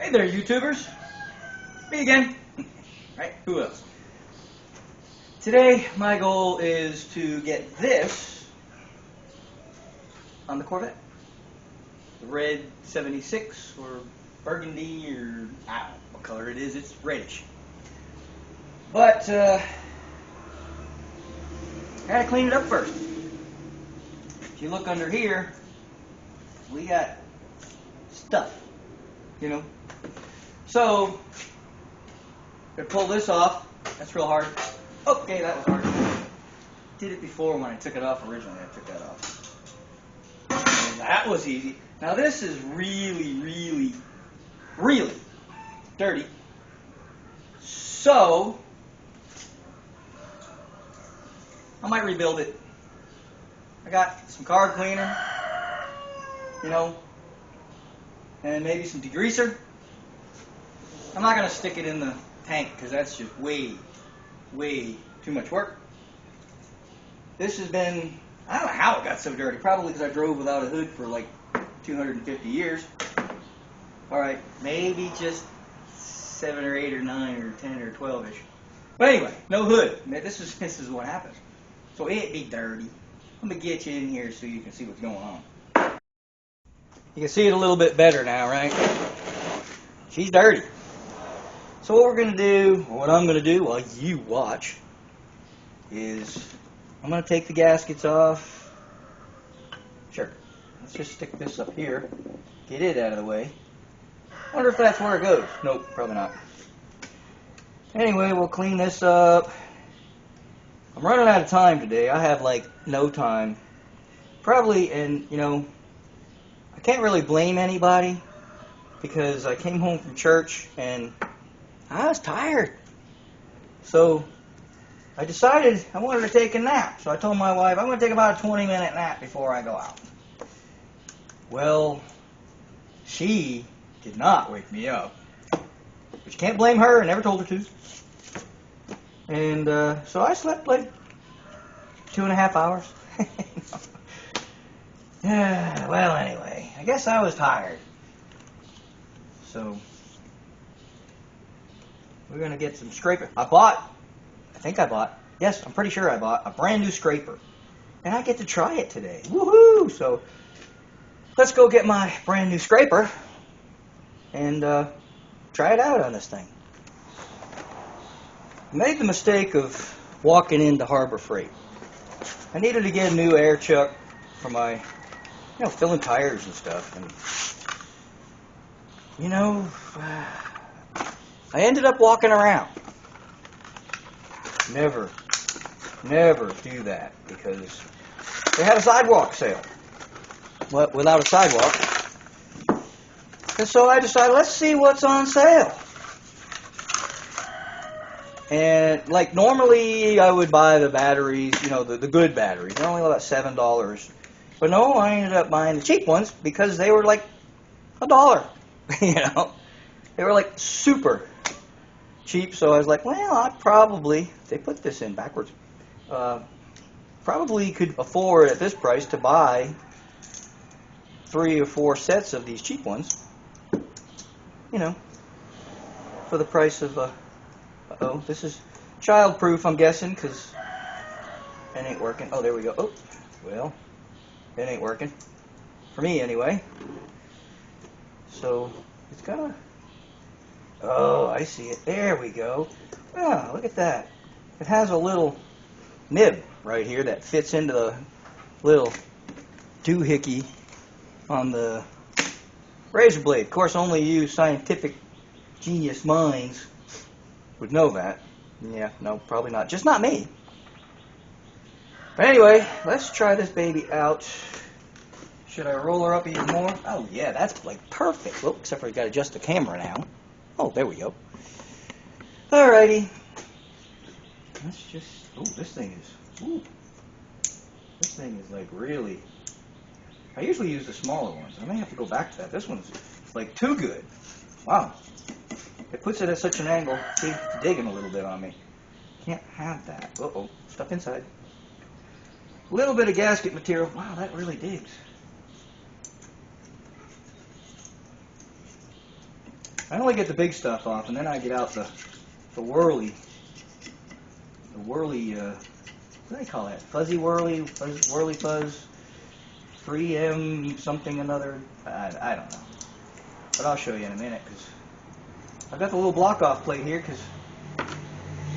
Hey there, YouTubers. Me again. Right? Who else? Today, my goal is to get this on the Corvette. The red 76 or burgundy or I don't know what color it is. It's reddish. But I gotta clean it up first. If you look under here, we got stuff, you know. So, gonna pull this off. That's real hard. Okay, that was hard. Did it before when I took it off originally. I took that off. And that was easy. Now this is really dirty. So, I might rebuild it. I got some car cleaner, you know, and maybe some degreaser. I'm not going to stick it in the tank because that's just way too much work. This has been, I don't know how it got so dirty. Probably because I drove without a hood for like 250 years. Alright, maybe just 7 or 8 or 9 or 10 or 12-ish. But anyway, no hood. This is what happens. So it be dirty. Let me get you in here so you can see what's going on. You can see it a little bit better now, right? She's dirty. So what we're going to do, or what I'm going to do while you watch, is I'm going to take the gaskets off. Sure. Let's just stick this up here. Get it out of the way. I wonder if that's where it goes. Nope, probably not. Anyway, we'll clean this up. I'm running out of time today. I have like no time. Probably, and you know, I can't really blame anybody because I came home from church and I was tired. So I decided I wanted to take a nap. So I told my wife I'm going to take about a 20-minute nap before I go out. Well, she did not wake me up. But you can't blame her. I never told her to. And so I slept like 2.5 hours. Yeah, well, anyway, I guess I was tired. So we're going to get some scraper. Yes, I'm pretty sure I bought a brand new scraper. And I get to try it today. Woohoo! So let's go get my brand new scraper and try it out on this thing. I made the mistake of walking into Harbor Freight. I needed to get a new air chuck for my, you know, filling tires and stuff. And, you know, I ended up walking around. Never do that because they had a sidewalk sale. Well, without a sidewalk. And so I decided, let's see what's on sale. And like normally I would buy the batteries, you know, the good batteries. They're only about $7. But no, I ended up buying the cheap ones because they were like $1. You know, they were like super cheap. So I was like, well, I probably, they put this in backwards, probably could afford at this price to buy 3 or 4 sets of these cheap ones. You know, for the price of uh-oh, this is child-proof, I'm guessing, because it ain't working. Oh, there we go. Oh, well, it ain't working. For me, anyway. So, it's gonna... Oh, I see it. There we go. Ah, look at that. It has a little nib right here that fits into the little doohickey on the razor blade. Of course, only you scientific genius minds would know that. Yeah, no, probably not. Just not me. But anyway, let's try this baby out. Should I roll her up even more? Oh, yeah, that's like perfect. Well, except for I got to adjust the camera now. Oh, there we go. Alrighty. Let's just... Oh, this thing is... Ooh. This thing is like really... I usually use the smaller ones. I may have to go back to that. This one's like too good. Wow. It puts it at such an angle. See, it's digging a little bit on me. Can't have that. Uh-oh. Stuff inside. A little bit of gasket material. Wow, that really digs. I only get the big stuff off, and then I get out the whirly, what do they call that? Fuzzy whirly, whirly fuzz, 3M something another. I don't know, but I'll show you in a minute because I've got the little block off plate here because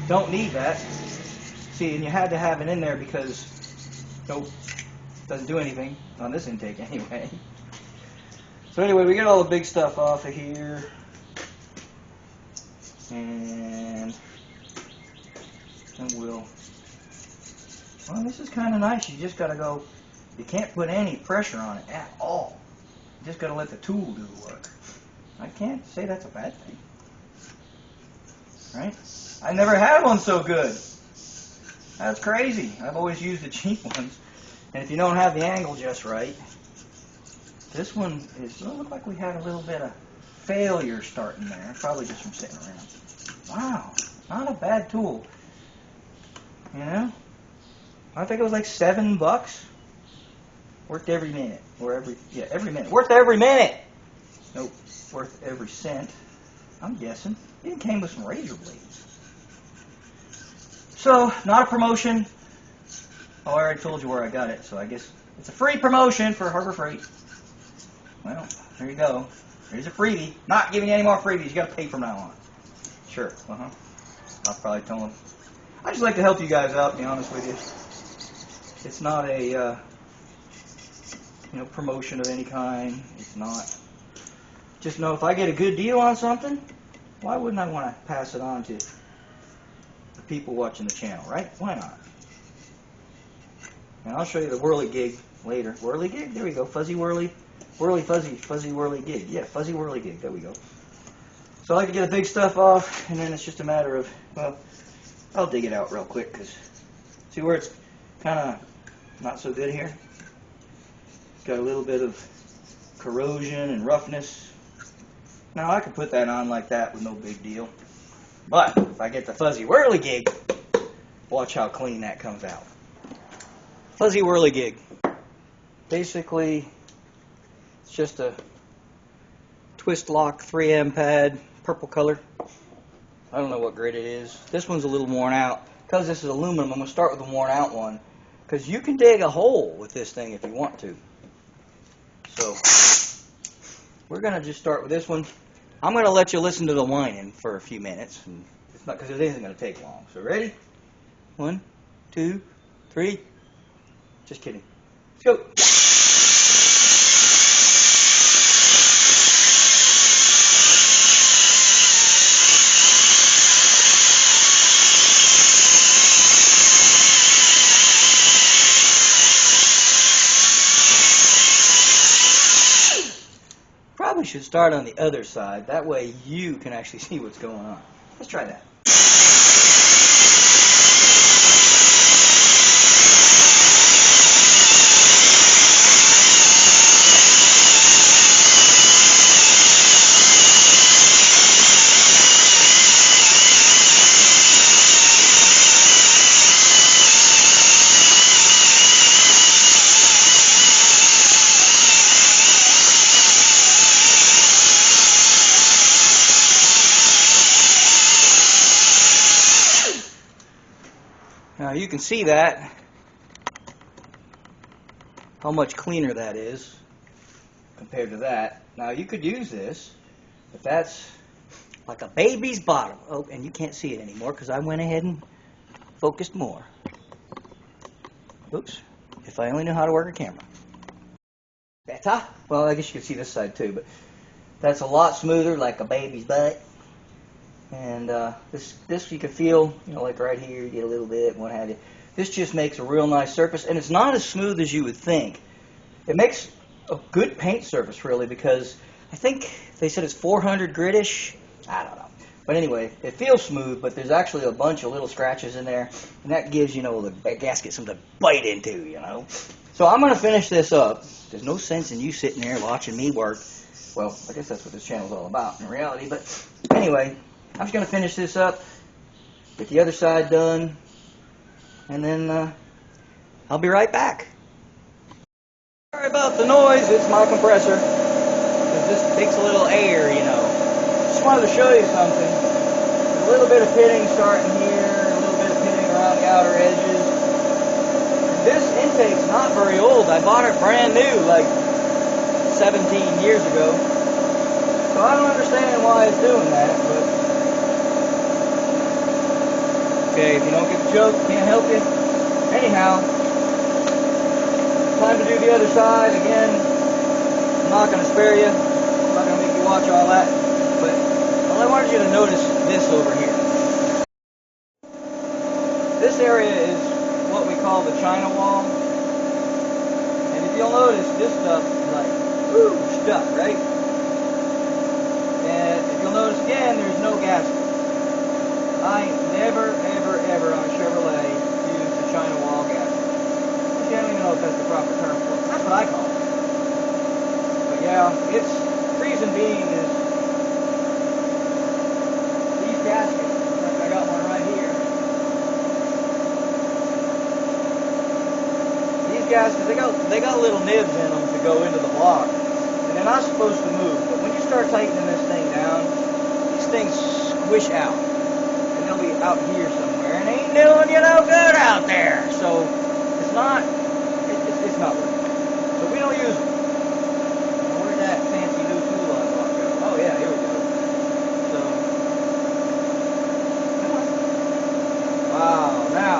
don't need that. See, and you had to have it in there because nope, doesn't do anything on this intake anyway. So anyway, we got all the big stuff off of here. And well, this is kind of nice. You just got to go, you can't put any pressure on it at all. You just got to let the tool do the work. I can't say that's a bad thing. Right? I never had one so good. That's crazy. I've always used the cheap ones. And if you don't have the angle just right, this one is, it looked like we had a little bit of failure starting there. Probably just from sitting around. Wow, not a bad tool. You know? I think it was like $7. Worked every minute. Or every minute. Worth every minute! Nope, worth every cent. I'm guessing. It even came with some razor blades. So, not a promotion. Oh, I already told you where I got it, so I guess it's a free promotion for Harbor Freight. Well, there you go. There's a freebie. Not giving you any more freebies. You got to pay from now on. Sure. I'll probably tell them. I just like to help you guys out, to be honest with you. It's not a promotion of any kind. It's not. Just know if I get a good deal on something, why wouldn't I want to pass it on to the people watching the channel, right? Why not? And I'll show you the whirly gig later. Whirly gig? There we go. Fuzzy whirly. Whirly fuzzy. Fuzzy whirly gig. Yeah, fuzzy whirly gig. There we go. So I like to get the big stuff off, and then it's just a matter of, well, I'll dig it out real quick, because see where it's kind of not so good here? It's got a little bit of corrosion and roughness. Now I can put that on like that with no big deal. But if I get the fuzzy whirly gig, watch how clean that comes out. Fuzzy whirly gig. Basically, it's just a twist lock 3M pad, purple color. I don't know what grade it is. This one's a little worn out. Because this is aluminum, I'm going to start with the worn out one. Because you can dig a hole with this thing if you want to. So, we're going to just start with this one. I'm going to let you listen to the whining for a few minutes. And it's not because it isn't going to take long. So, ready? 1, 2, 3. Just kidding. Let's go. Probably should start on the other side. That way you can actually see what's going on. Let's try that. Now you can see that, how much cleaner that is compared to that. Now you could use this, but that's like a baby's bottom. Oh, and you can't see it anymore because I went ahead and focused more. Oops, if I only knew how to work a camera. Better? Well, I guess you can see this side too, but that's a lot smoother, like a baby's butt. And this you can feel, like right here, you get a little bit, what have you. This just makes a real nice surface, and it's not as smooth as you would think. It makes a good paint surface, really, because I think they said it's 400 grit-ish. I don't know. But anyway, it feels smooth, but there's actually a bunch of little scratches in there, and that gives, the gasket something to bite into, So I'm going to finish this up. There's no sense in you sitting there watching me work. Well, I guess that's what this channel's all about in reality, but anyway, I'm just going to finish this up, get the other side done, and then I'll be right back. Sorry about the noise, it's my compressor. This takes a little air, just wanted to show you something. A little bit of pitting starting here, a little bit of pitting around the outer edges. This intake's not very old. I bought it brand new, like 17 years ago. So I don't understand why it's doing that, but okay, if you don't get the joke, can't help you. Anyhow, time to do the other side again. I'm not going to spare you. I'm not going to make you watch all that. But all I wanted you to notice this over here. This area is what we call the China wall. And if you'll notice, this stuff is like, woo, stuck, right? And if you'll notice again, there's no gasket. I never, ever, ever on a Chevrolet use the China wall gasket. Actually, I don't even know if that's the proper term for it. That's what I call it. But yeah, its reason being is these gaskets, like I got one right here. These gaskets, they got little nibs in them to go into the block. And they're not supposed to move. But when you start tightening this thing down, these things squish out. And they'll be out here somewhere. And they ain't doing you no good out there. So it's not working. So we don't use them. Now, where'd that fancy new tool I bought go? Oh yeah, here we go. So, come on. Wow, now,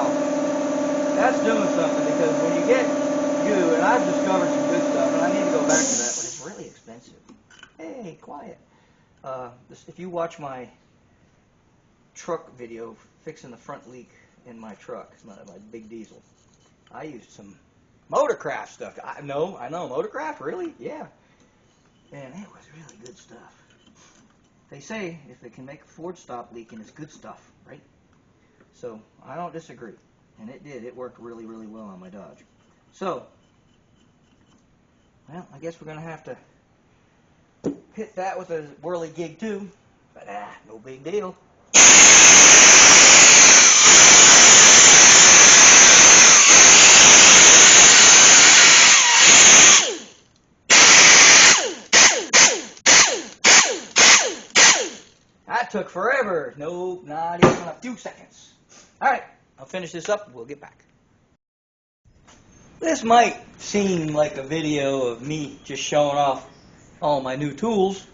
that's doing something because when you get goo, and I've discovered some good stuff, and I need to go back to that, but it's really expensive. Hey, quiet. If you watch my truck video fixing the front leak in my truck, my big diesel, I used some Motorcraft stuff. I know, Motorcraft, really? Yeah. And it was really good stuff. They say if it can make a Ford stop leaking, it's good stuff, right? So, I don't disagree. And it did. It worked really, really well on my Dodge. So, well, I guess we're going to have to hit that with a whirly gig too. But, no big deal. That took forever. Nope, not even a few seconds. Alright, I'll finish this up and we'll get back. This might seem like a video of me just showing off all my new tools,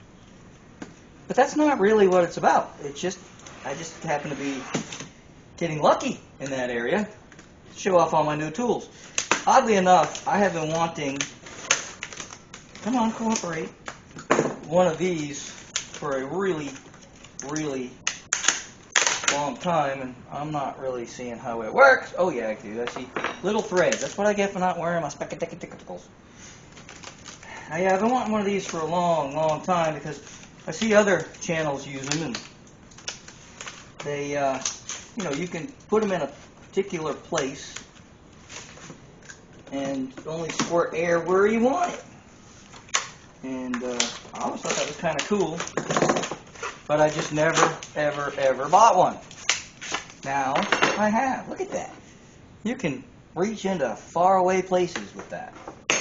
but that's not really what it's about. It's just, I just happen to be getting lucky in that area to show off all my new tools. Oddly enough, I have been wanting, come on, cooperate, one of these for a really long time, and I'm not really seeing how it works. Oh yeah, I do. I see little threads. That's what I get for not wearing my spectacles. Now yeah, I've been wanting one of these for a long time because I see other channels use them, and they, you know, you can put them in a particular place and only squirt air where you want it. And I always thought that was kind of cool. But I just never, ever bought one. Now, I have. Look at that. You can reach into faraway places with that.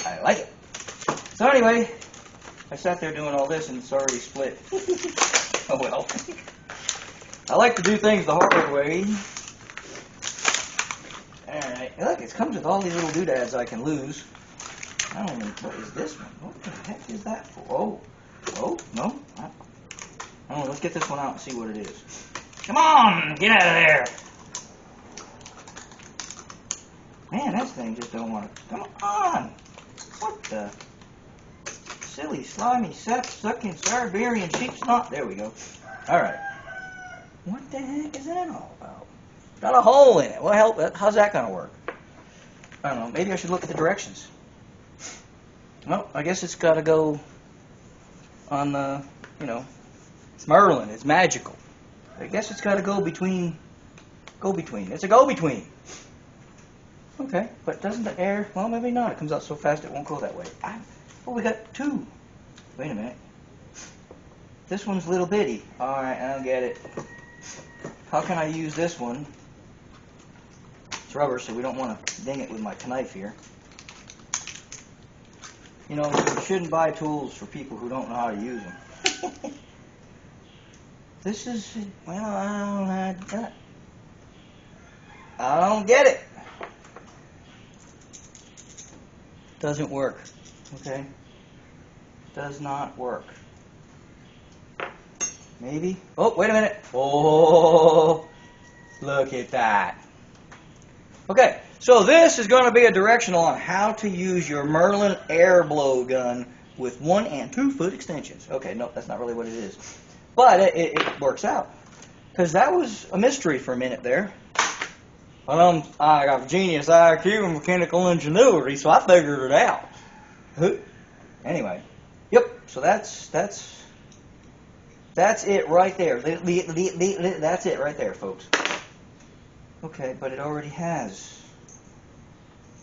I like it. So anyway, I sat there doing all this and it's already split. Oh well. I like to do things the hard way. Alright, look, it comes with all these little doodads I can lose. I don't even, what is this one? What the heck is that for? Oh, no. Oh, let's get this one out and see what it is. Come on, get out of there. Man, this thing just don't want to. Come on. What the? Silly, slimy, sucking Siberian sheep snot. There we go. All right. What the heck is that all about? Got a hole in it. Well, how's that going to work? I don't know. Maybe I should look at the directions. Well, I guess it's got to go on the, you know, it's Merlin. It's magical. I guess it's got to go between. It's a go-between. Okay, but doesn't the air... Well, maybe not. It comes out so fast it won't go that way. Oh, we got two. Wait a minute. This one's little bitty. Alright, I don't get it. How can I use this one? It's rubber, so we don't want to ding it with my knife here. You know, you shouldn't buy tools for people who don't know how to use them. This is, well, I don't get it. Doesn't work. Okay? Does not work. Maybe. Oh, wait a minute. Oh, look at that. Okay, so this is going to be a directional on how to use your Merlin air blow gun with 1 and 2 foot extensions. Okay, no, that's not really what it is. But it works out. Because that was a mystery for a minute there. I got genius IQ and mechanical ingenuity, so I figured it out. Anyway, yep, so that's it right there. That's it right there, folks. Okay, but it already has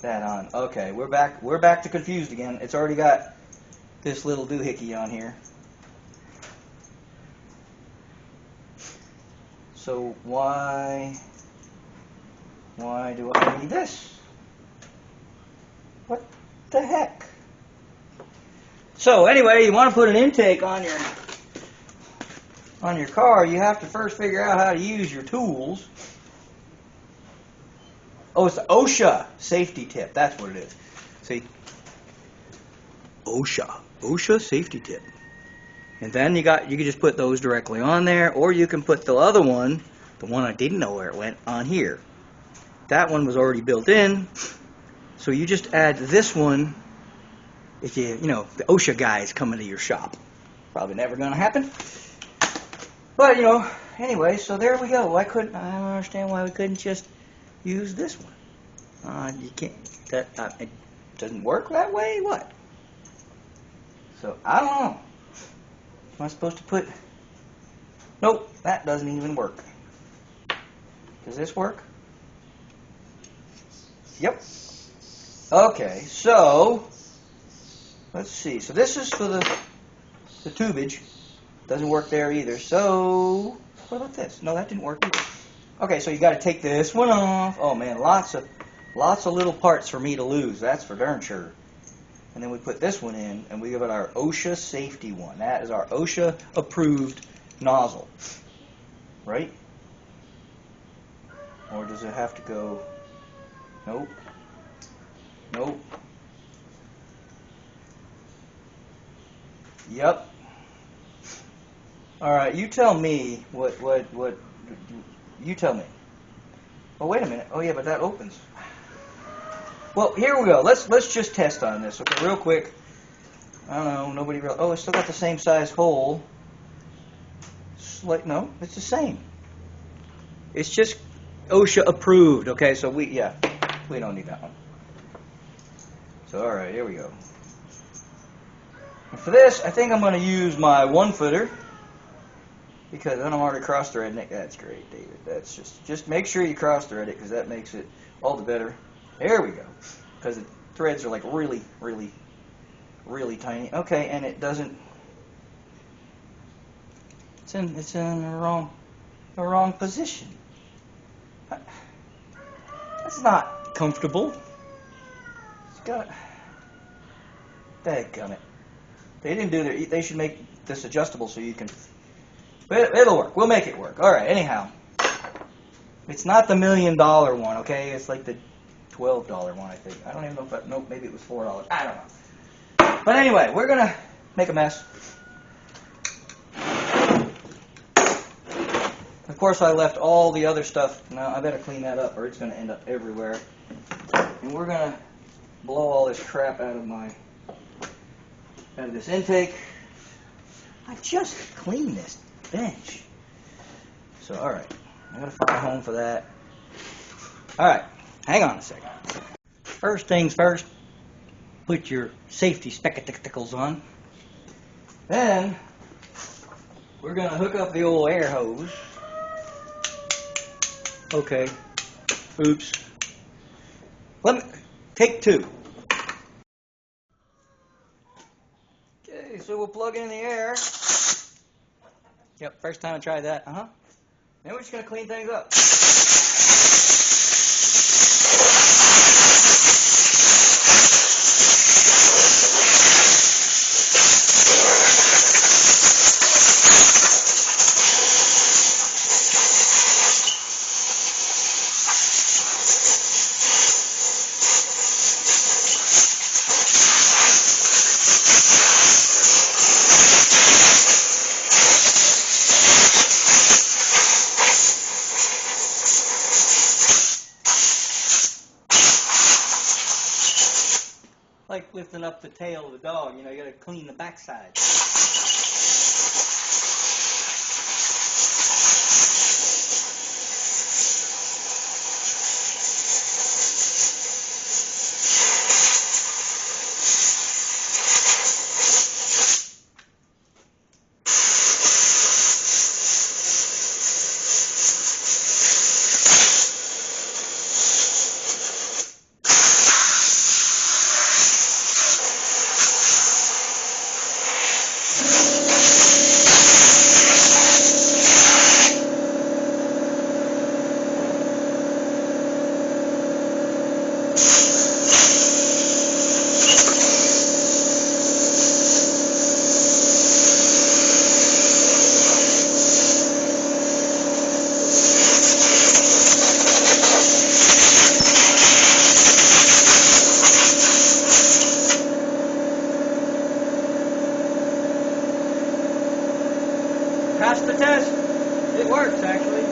that on. Okay, we're back to confused again. It's already got this little doohickey on here. So why do I need this? What the heck? So anyway, you want to put an intake on your car, you have to first figure out how to use your tools. Oh, it's the OSHA safety tip. That's what it is. See? OSHA safety tip. And then you can just put those directly on there, or you can put the other one, the one I didn't know where it went, on here. That one was already built in, so you just add this one if you know, the OSHA guys coming to your shop. Probably never going to happen. But, anyway, so there we go. I don't understand why we couldn't just use this one. You can't, it doesn't work that way? What? So, I don't know. Am I supposed to put, nope, that doesn't even work. Does this work? Yep. Okay, so, let's see. So this is for the tubage. Doesn't work there either. So, what about this? No, that didn't work either. Okay, so you got to take this one off. Oh man, lots of little parts for me to lose. That's for darn sure. And then we put this one in, and we give it our OSHA safety one. That is our OSHA approved nozzle, right? Or does it have to go? Nope. Nope. Yep. All right, you tell me what you tell me. Oh, wait a minute. Oh, yeah, but that opens. Well, here we go. Let's just test on this, okay, real quick. I don't know, nobody real. Oh, it's still got the same size hole. No, it's the same. It's just OSHA approved, okay? So we don't need that one. So all right, here we go. And for this, I think I'm going to use my 1-footer because then I'm already cross-threading it. That's great, David. That's just make sure you cross-thread it because that makes it all the better. There we go. Because the threads are like really, really, really tiny. Okay, and it doesn't. It's in the wrong position. That's not comfortable. It's got. Dadgummit. They didn't do their. They should make this adjustable so you can. But it'll work. We'll make it work. All right. Anyhow, it's not the $1 million one. Okay, it's like the $12 one, I think. I don't even know if that. Nope. Maybe it was $4. I don't know. But anyway, we're gonna make a mess. Of course, I left all the other stuff. Now I better clean that up, or it's gonna end up everywhere. And we're gonna blow all this crap out of this intake. I just cleaned this bench. So, all right, I gotta find a home for that. All right, hang on a second. First things first, put your safety spectacles on. Then we're gonna hook up the old air hose. Okay. Oops. Take 2. Okay, so we'll plug in the air. Yep, first time I tried that. Then we're just going to clean things up. lifting up the tail of the dog. You know, you got to clean the backside. Passed the test. It works, actually.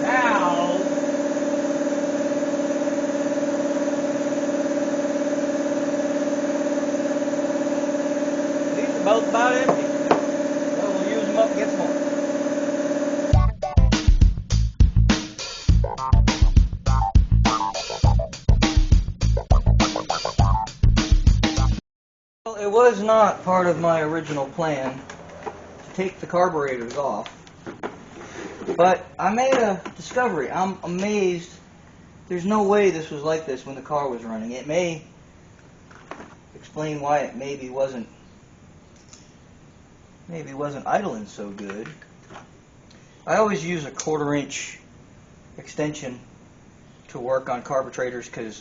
Now, these are both about empty. So we'll use them up and get some more. Well, it was not part of my original plan take the carburetors off, but I made a discovery. I'm amazed. There's no way this was like this when the car was running. It may explain why it maybe wasn't idling so good. I always use a 1/4 inch extension to work on carburetors because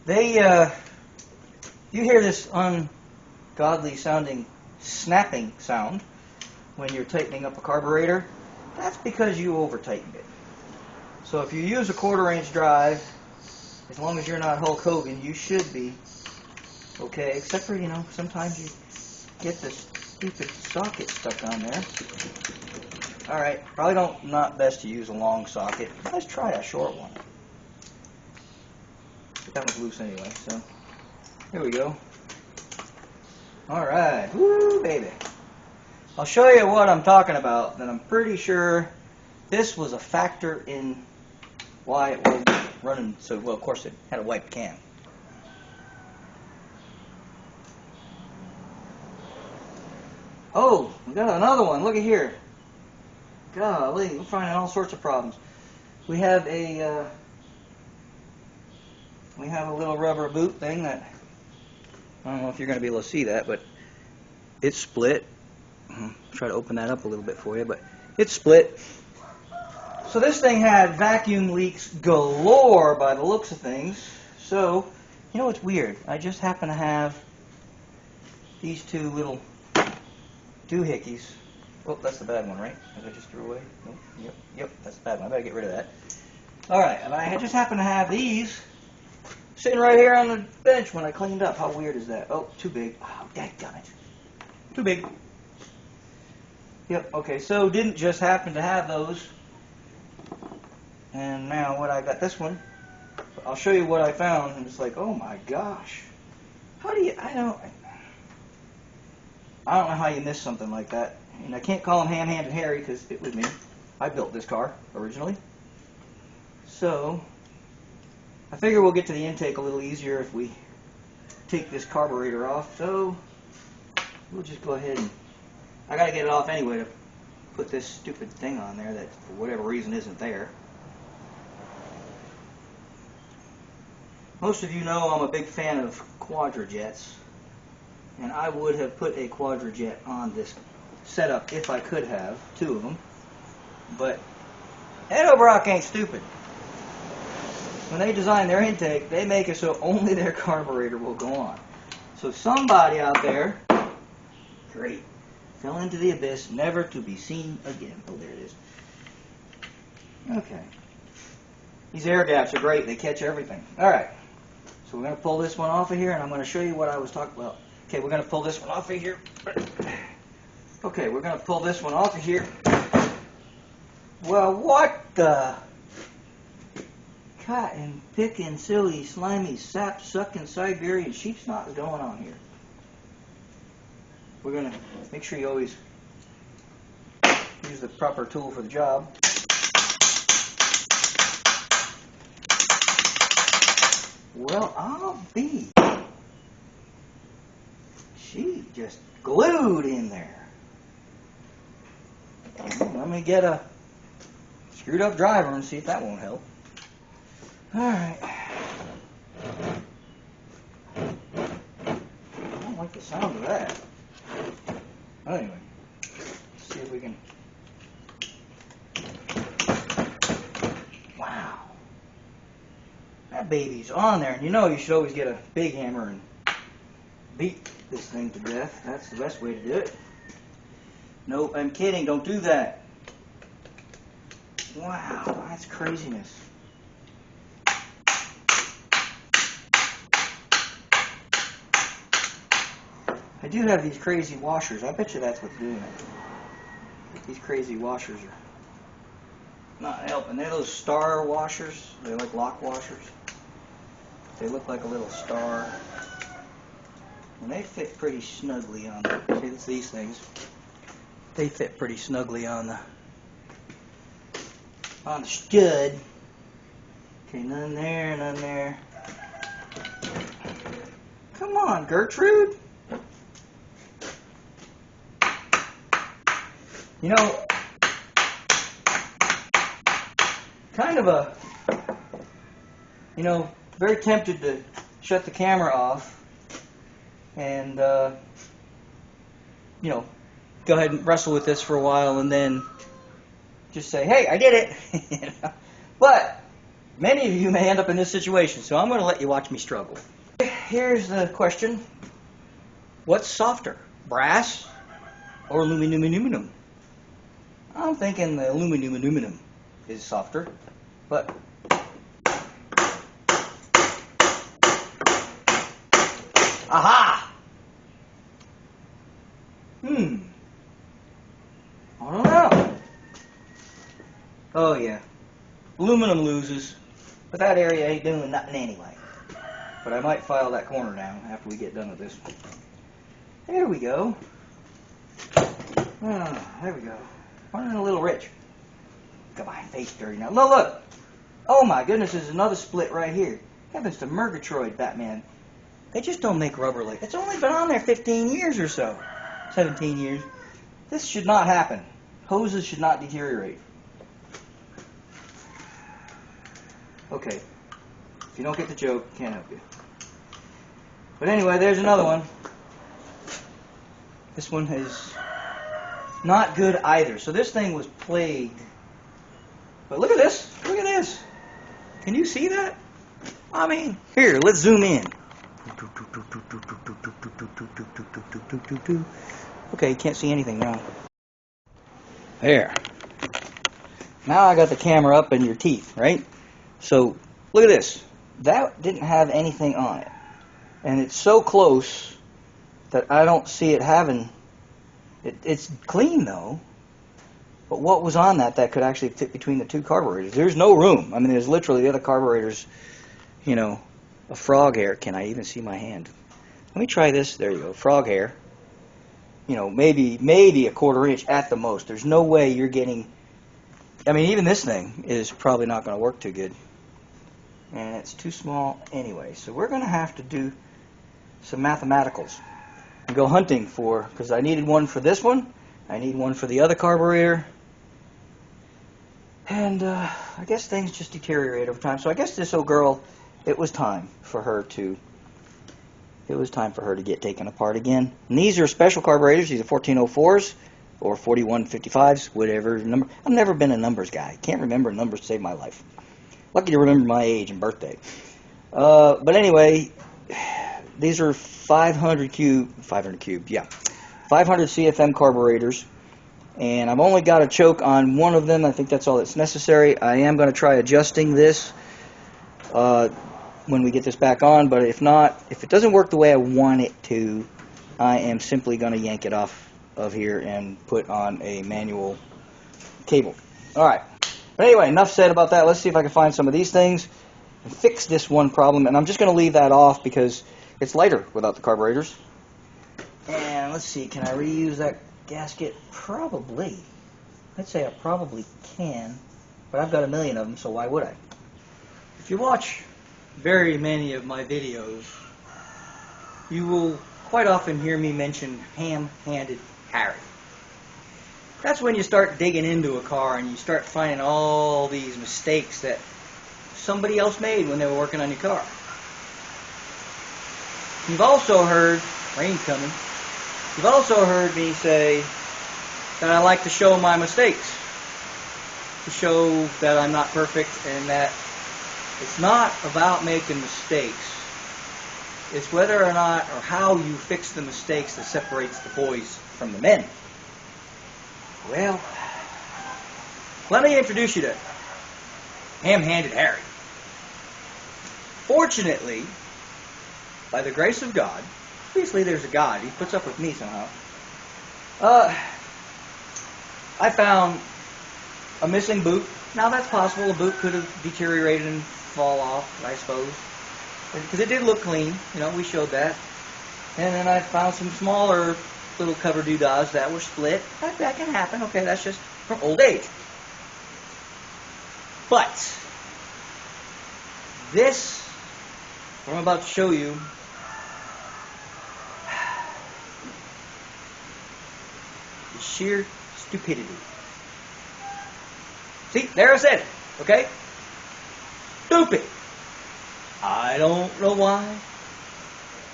you hear this ungodly sounding snapping sound when you're tightening up a carburetor. That's because you over tightened it. So if you use a 1/4 inch drive, as long as you're not Hulk Hogan, you should be okay, except for, you know, sometimes you get this stupid socket stuck on there. Alright, probably not best to use a long socket. Let's try a short one. But that was loose anyway, so here we go. Alright, woo baby. I'll show you what I'm talking about, and I'm pretty sure this was a factor in why it wasn't running so well. Of course, it had a wiped cam. Oh, we got another one. Look at here. Golly, we're finding all sorts of problems. We have a little rubber boot thing that, I don't know if you're going to be able to see that, but it's split. I'll try to open that up a little bit for you, but it's split. So this thing had vacuum leaks galore by the looks of things. So, you know what's weird? I just happen to have these two little doohickeys. Oh, that's the bad one, right? That I just threw away? Nope. Yep, that's the bad one. I better get rid of that. Alright, and I just happen to have these sitting right here on the bench when I cleaned up. How weird is that? Oh, too big. Oh, dadgummit. Too big. Yep, okay, so didn't just happen to have those. And now what I got this one. I'll show you what I found, and it's like, oh my gosh. How do you, I don't know how you miss something like that. And I can't call him Ham-Handed Harry because it was me. I built this car originally. So I figure we'll get to the intake a little easier if we take this carburetor off. So we'll just go ahead and, I gotta get it off anyway to put this stupid thing on there that for whatever reason isn't there. Most of you know I'm a big fan of quadrajets, and I would have put a quadrajet on this setup if I could have, 2 of them. But Edelbrock ain't stupid. When they design their intake, they make it so only their carburetor will go on. So somebody out there, great, fell into the abyss, never to be seen again. Oh, there it is. Okay. These air gaps are great. They catch everything. All right. So we're going to pull this one off of here, and I'm going to show you what I was talking about. Okay, we're going to pull this one off of here. Okay, we're going to pull this one off of here. Well, what the? cotton picking, silly, slimy, sap sucking Siberian sheep snot is going on here? We're gonna make sure you always use the proper tool for the job. Well, I'll be. She just glued in there. Let me get a screwed up driver and see if that won't help. Alright. I don't like the sound of that. Anyway, let's see if we can. Wow. That baby's on there. And you know you should always get a big hammer and beat this thing to death. That's the best way to do it. Nope, I'm kidding. Don't do that. Wow, that's craziness. I do have these crazy washers. I bet you that's what's doing it. These crazy washers are not helping. They're those star washers. They're like lock washers. They look like a little star. And they fit pretty snugly on the, see, it's these things. They fit pretty snugly on the stud. Okay, none there, none there. Come on, Gertrude. You know, kind of a, you know, very tempted to shut the camera off and, you know, go ahead and wrestle with this for a while and then just say, hey, I did it. You know? But many of you may end up in this situation, so I'm going to let you watch me struggle. Here's the question. What's softer, brass or aluminum? I'm thinking the aluminum is softer, but aha! I don't know. Oh yeah, aluminum loses, but that area ain't doing nothing anyway. But I might file that corner down after we get done with this one. There we go. There we go. Running a little rich. Got my face dirty now. Look! Oh my goodness, there's another split right here. Heavens to Murgatroyd, Batman. They just don't make rubber like it's only been on there 15 years or so. 17 years. This should not happen. Hoses should not deteriorate. Okay. If you don't get the joke, can't help you. But anyway, there's another one. This one is not good either. So this thing was plagued. But look at this. Look at this. Can you see that? I mean, here, let's zoom in. Okay, you can't see anything now. There. Now I got the camera up in your teeth, right? So, look at this. That didn't have anything on it. And it's so close that I don't see it having... It's clean, though. But what was on that could actually fit between the two carburetors? There's no room. I mean, there's literally the other carburetors, you know, a frog hair. Can I even see my hand? Let me try this. There you go. Frog hair. You know, maybe a 1/4 inch at the most. There's no way you're getting... I mean, even this thing is probably not going to work too good. And it's too small anyway. So we're going to have to do some mathematicals. And go hunting for... Because I needed one for this one. I need one for the other carburetor. And I guess things just deteriorate over time. So I guess this old girl, it was time for her to get taken apart again. And these are special carburetors. These are 1404s or 4155s, whatever number. I've never been a numbers guy. Can't remember numbers to save my life. Lucky to remember my age and birthday. But anyway, these are 500 CFM carburetors. And I've only got a choke on one of them. I think that's all that's necessary. I am going to try adjusting this when we get this back on. But if not, if it doesn't work the way I want it to, I am simply going to yank it off of here and put on a manual cable. Alright. But anyway, enough said about that. Let's see if I can find some of these things. and fix this one problem. And I'm just going to leave that off because it's lighter without the carburetors. And let's see, can I reuse that gasket? Probably. I'd say I probably can, but I've got a million of them, so why would I? If you watch very many of my videos, you will quite often hear me mention ham-handed Harry. That's when you start digging into a car and you start finding all these mistakes that somebody else made when they were working on your car. You've also heard, rain coming, you've also heard me say that I like to show my mistakes, to show that I'm not perfect and that it's not about making mistakes. It's whether or not or how you fix the mistakes that separates the boys from the men. Well, let me introduce you to ham-handed Harry. Fortunately, by the grace of God, obviously there's a God, he puts up with me somehow, I found a missing boot. Now that's possible, a boot could have deteriorated and fall off, I suppose, because it did look clean, you know, we showed that. And then I found some smaller little cover doodads that were split. That can happen, okay, that's just from old age. But this, what I'm about to show you, is sheer stupidity. See, there I said it, okay? Stupid. I don't know why.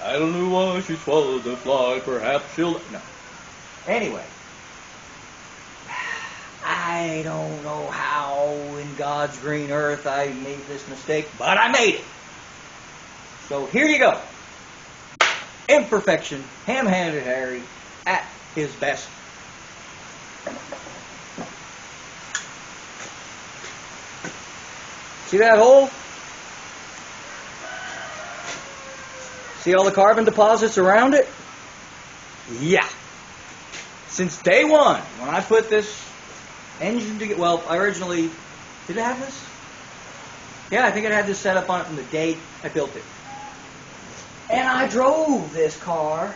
I don't know why she swallowed the fly. Perhaps she'll... No. Anyway. I don't know how in God's green earth I made this mistake, but I made it. So here you go. Imperfection. Ham-handed Harry at his best. See that hole? See all the carbon deposits around it? Yeah. Since day one, when I put this engine together, well, I originally, did it have this? Yeah, I think it had this set up on it from the day I built it. And I drove this car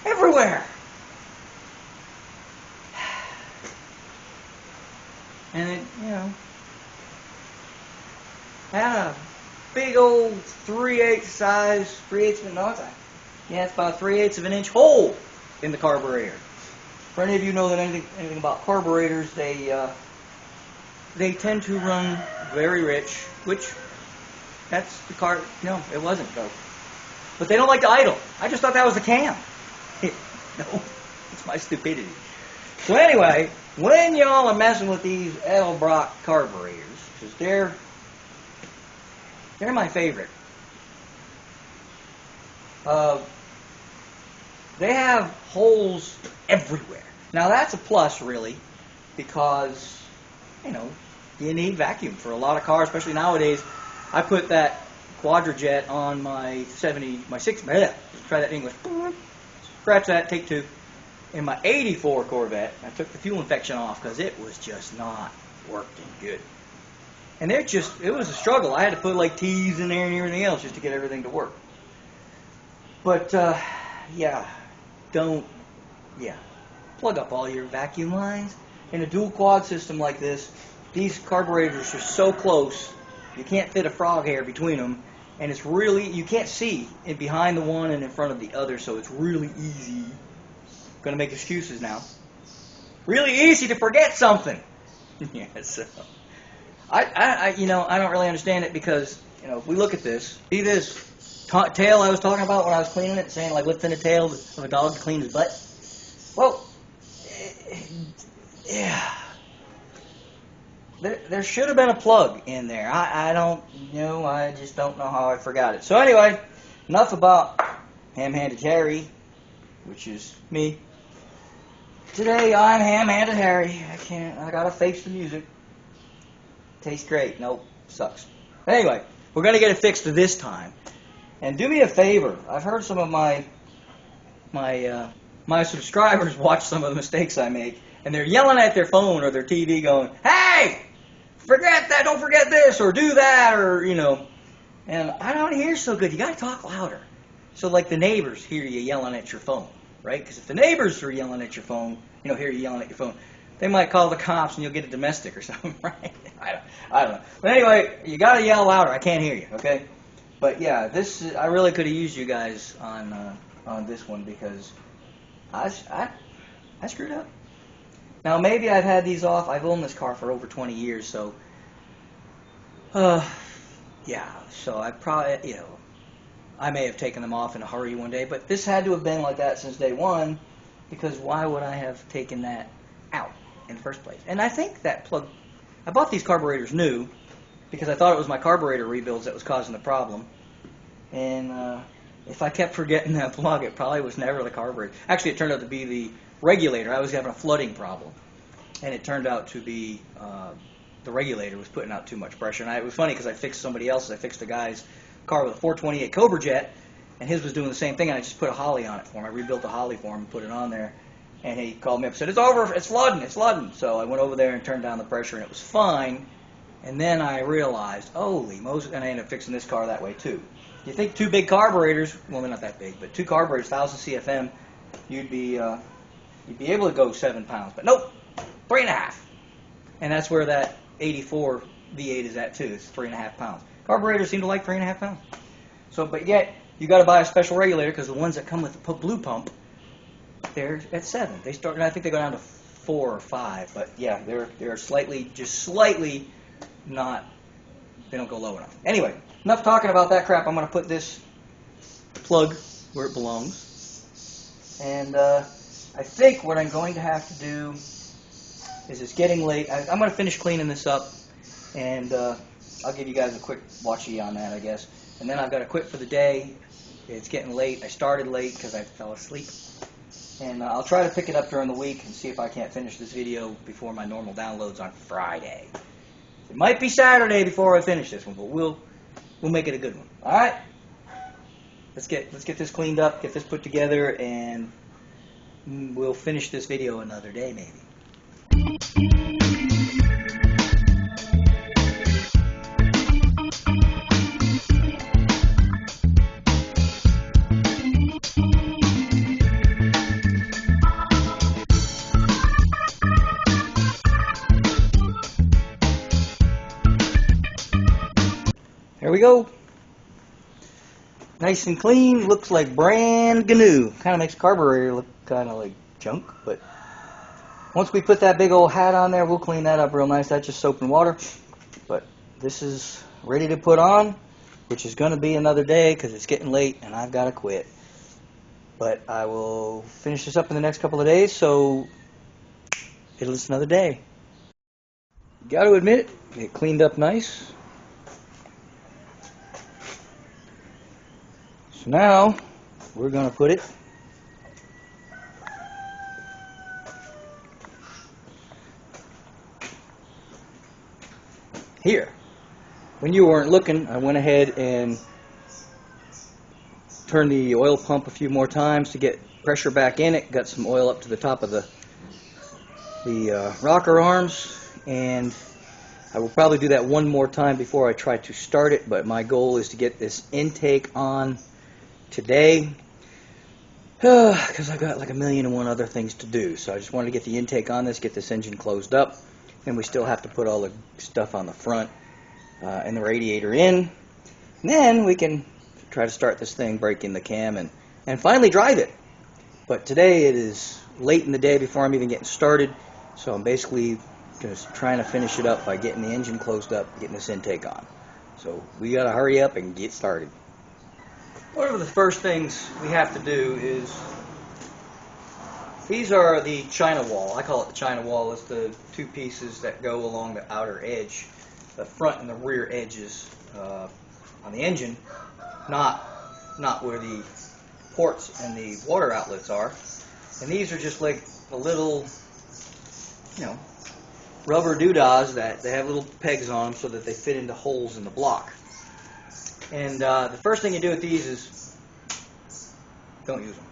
everywhere. And it, you know, had a big old 3/8 size, 3/8 no, it's yeah, it's about 3/8 of an inch hole in the carburetor. For any of you know that anything about carburetors, they tend to run very rich, which that's the car. No, it wasn't though. But they don't like to idle. I just thought that was the cam. No, it's my stupidity. So anyway, when y'all are messing with these Edelbrock carburetors, because they're my favorite. They have holes everywhere. Now that's a plus, really, because, you know, you need vacuum for a lot of cars, especially nowadays. I put that Quadrajet on my 70, my 60, try that in English. Scratch that, take two. In my 84 Corvette, I took the fuel infection off because it was just not working good. And it was a struggle. I had to put like T's in there and everything else just to get everything to work. But, yeah, plug up all your vacuum lines. In a dual quad system like this, these carburetors are so close, you can't fit a frog hair between them. And it's really, you can't see in behind the one and in front of the other, so it's really easy. I'm going to make excuses now. Really easy to forget something. Yeah, so... I don't really understand it because, you know, if we look at this, see this tail I was talking about when I was cleaning it, saying like lifting the tail of a dog to clean his butt? Well, yeah, there should have been a plug in there. I don't know, I just don't know how I forgot it. So anyway, enough about ham-handed Harry, which is me. Today I'm ham-handed Harry. I gotta face the music. Tastes great. Nope. Sucks. Anyway, we're going to get it fixed this time. And do me a favor. I've heard some of my subscribers watch some of the mistakes I make, and they're yelling at their phone or their TV going, "Hey! Forget that! Don't forget this! Or do that!" Or, you know. And I don't hear so good. You got to talk louder. So like the neighbors hear you yelling at your phone, right? Because if the neighbors are yelling at your phone, hear you yelling at your phone, they might call the cops and you'll get a domestic or something, right? I don't know. But anyway, you got to yell louder. I can't hear you, okay? But yeah, I really could have used you guys on this one because I screwed up. Now maybe I've had these off. I've owned this car for over 20 years, so yeah. So I probably I may have taken them off in a hurry one day, but this had to have been like that since day one, because why would I have taken that out in the first place? And I think that plug, I bought these carburetors new because I thought it was my carburetor rebuilds that was causing the problem. And if I kept forgetting that plug, it probably was never the carburetor. Actually, it turned out to be the regulator. I was having a flooding problem, and it turned out to be the regulator was putting out too much pressure. And it was funny because I fixed somebody else's. I fixed a guy's car with a 428 Cobra Jet, and his was doing the same thing, and I just put a Holly on it for him. I rebuilt the Holly for him and put it on there, and he called me up and said, "It's over, it's flooding." So I went over there and turned down the pressure, and it was fine. And then I realized, holy Moses, and I ended up fixing this car that way too. You think 2 big carburetors, well, they're not that big, but 2 carburetors, 1,000 CFM, you'd be able to go 7 pounds, but nope, 3.5. And that's where that 84 V8 is at too. It's 3.5 pounds. Carburetors seem to like 3.5 pounds. So, but yet you got to buy a special regulator because the ones that come with the blue pump, they're at 7. They start, and I think they go down to 4 or 5. But yeah, they're slightly not. They don't go low enough. Anyway, enough talking about that crap. I'm going to put this plug where it belongs. And I think what I'm going to have to do is, it's getting late. I'm going to finish cleaning this up, and I'll give you guys a quick watchy on that, I guess. And then I've got to quit for the day. It's getting late. I started late because I fell asleep. And I'll try to pick it up during the week and see if I can't finish this video before my normal downloads on Friday. It might be Saturday before I finish this one, but we'll make it a good one. All right? Let's get this cleaned up, get this put together, and we'll finish this video another day maybe. There we go. Nice and clean. Looks like brand new. Kind of makes carburetor look kind of like junk, but once we put that big old hat on there, we'll clean that up real nice. That's just soap and water. But this is ready to put on, which is going to be another day because it's getting late and I've got to quit. But I will finish this up in the next couple of days, so it's another day. Got to admit it cleaned up nice. So now we're going to put it here. When you weren't looking, I went ahead and turned the oil pump a few more times to get pressure back in it. Got some oil up to the top of the rocker arms, and I will probably do that one more time before I try to start it, but my goal is to get this intake on today because I've got like 1,000,001 other things to do. So I just wanted to get the intake on this, get this engine closed up, and we still have to put all the stuff on the front and the radiator in. And then we can try to start this thing, break in the cam, and finally drive it. But today it is late in the day before I'm even getting started, so I'm basically just trying to finish it up by getting the engine closed up, getting this intake on. So we got to hurry up and get started. One of the first things we have to do is, these are the China wall. I call it the China wall. It's the 2 pieces that go along the outer edge, the front and the rear edges on the engine, not where the ports and the water outlets are. And these are just like a little, rubber doodahs that they have little pegs on them so that they fit into holes in the block. And the first thing you do with these is don't use them.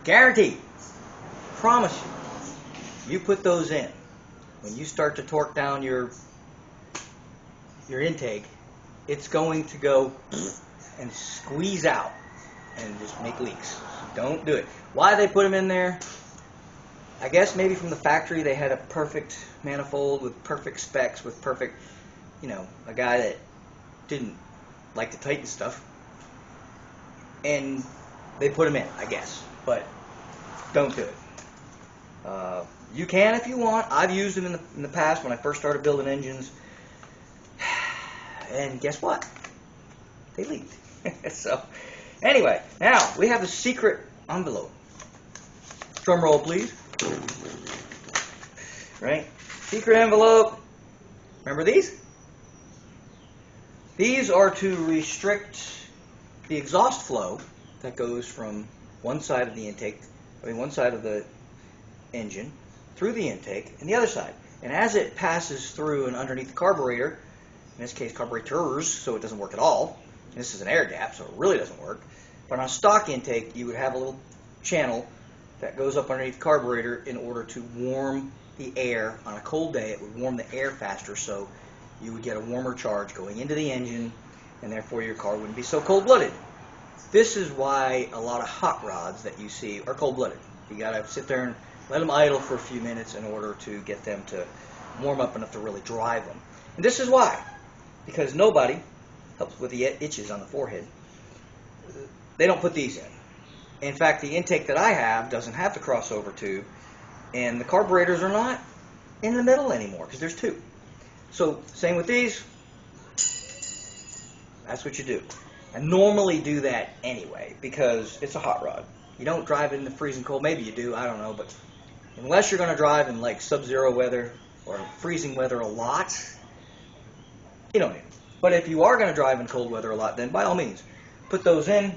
Guaranteed. Promise you. You put those in. When you start to torque down your intake, it's going to go and squeeze out and just make leaks. Don't do it. Why they put them in there? I guess maybe from the factory they had a perfect manifold with perfect specs, with perfect, a guy that didn't like to tighten stuff. And they put them in, I guess. But don't do it. You can if you want. I've used them in the past when I first started building engines. And guess what? They leaked. So, anyway, now we have the secret envelope. Drum roll, please. Right? Secret envelope. Remember these? These are to restrict the exhaust flow that goes from one side of the intake, one side of the engine through the intake and the other side. And as it passes through and underneath the carburetor, in this case carburetors, so it doesn't work at all. This is an air gap, so it really doesn't work. But on a stock intake, you would have a little channel that goes up underneath the carburetor in order to warm the air. On a cold day, it would warm the air faster, so you would get a warmer charge going into the engine, and therefore your car wouldn't be so cold-blooded. This is why a lot of hot rods that you see are cold-blooded. You got to sit there and let them idle for a few minutes in order to get them to warm up enough to really drive them. And this is why. Because nobody helps with the itches on the forehead. They don't put these in. In fact, the intake that I have doesn't have the crossover tube, and the carburetors are not in the middle anymore because there's two. So, same with these. That's what you do. I normally do that anyway because it's a hot rod. You don't drive it in the freezing cold. Maybe you do, I don't know. But unless you're going to drive in like sub-zero weather or freezing weather a lot, you don't need it. But if you are going to drive in cold weather a lot, then by all means, put those in.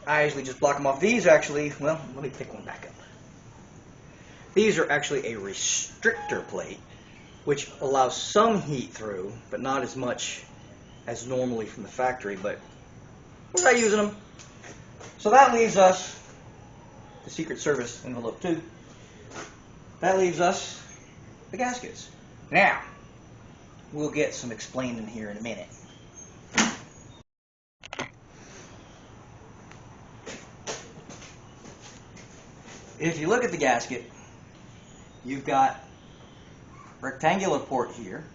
I usually just block them off. These actually, well, let me pick one back up. These are actually a restrictor plate, which allows some heat through, but not as much as normally from the factory. But we're not using them. So that leaves us the Secret Service envelope too. That leaves us the gaskets. Now, we'll get some explaining here in a minute. If you look at the gasket, you've got rectangular port here,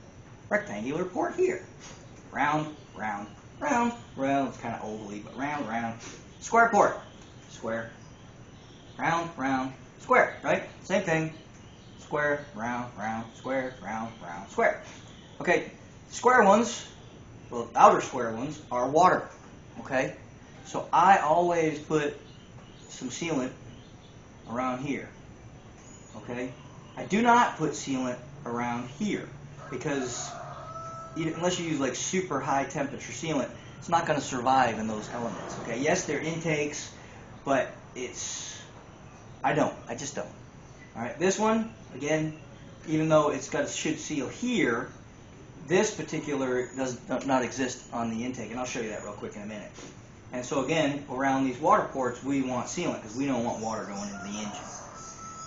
rectangular port here. Round, round, round, round. It's kind of ovally, but round, round. Square port. Square. Round, round, square, right? Same thing. Square, round, round, square, round, round, square. Okay, square ones, well, outer square ones are water, okay? So I always put some sealant around here, okay? I do not put sealant around here because unless you use like super high temperature sealant, it's not going to survive in those elements, okay? Yes, they're intakes, but I just don't. All right, this one, again, even though it's got a should seal here, this particular does not exist on the intake, and I'll show you that real quick in a minute. And so again, around these water ports, we want sealant because we don't want water going into the engine.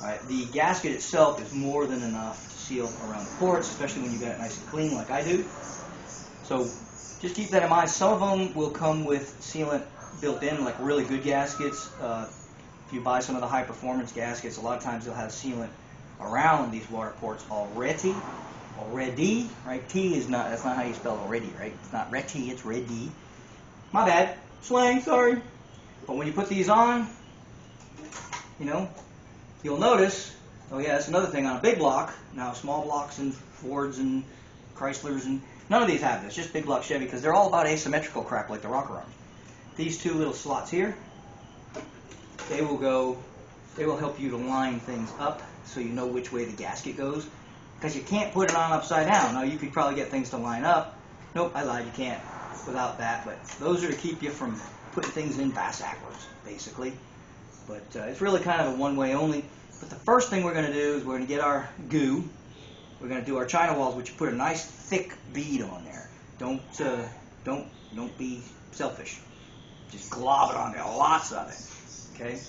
All right, the gasket itself is more than enough to seal around the ports, especially when you got it nice and clean like I do. So just keep that in mind. Some of them will come with sealant built in, like really good gaskets. If you buy some of the high performance gaskets, a lot of times they'll have sealant around these water ports already, right? T is not, that's not how you spell already, right? It's not ready, it's ready. My bad, slang, sorry. But when you put these on, you'll notice, oh yeah, that's another thing on a big block. Now small blocks and Fords and Chryslers, and none of these have this, just big block Chevy, because they're all about asymmetrical crap like the rocker arms. These two little slots here, they will help you to line things up so you know which way the gasket goes. Because you can't put it on upside down. Now you could probably get things to line up. Nope, I lied, you can't without that. But those are to keep you from putting things in backwards, basically. But it's really kind of a one-way only. But the first thing we're going to do is we're going to get our goo. We're going to do our China walls, which you put a nice thick bead on there. Don't be selfish. Just glob it on there, lots of it. Okay,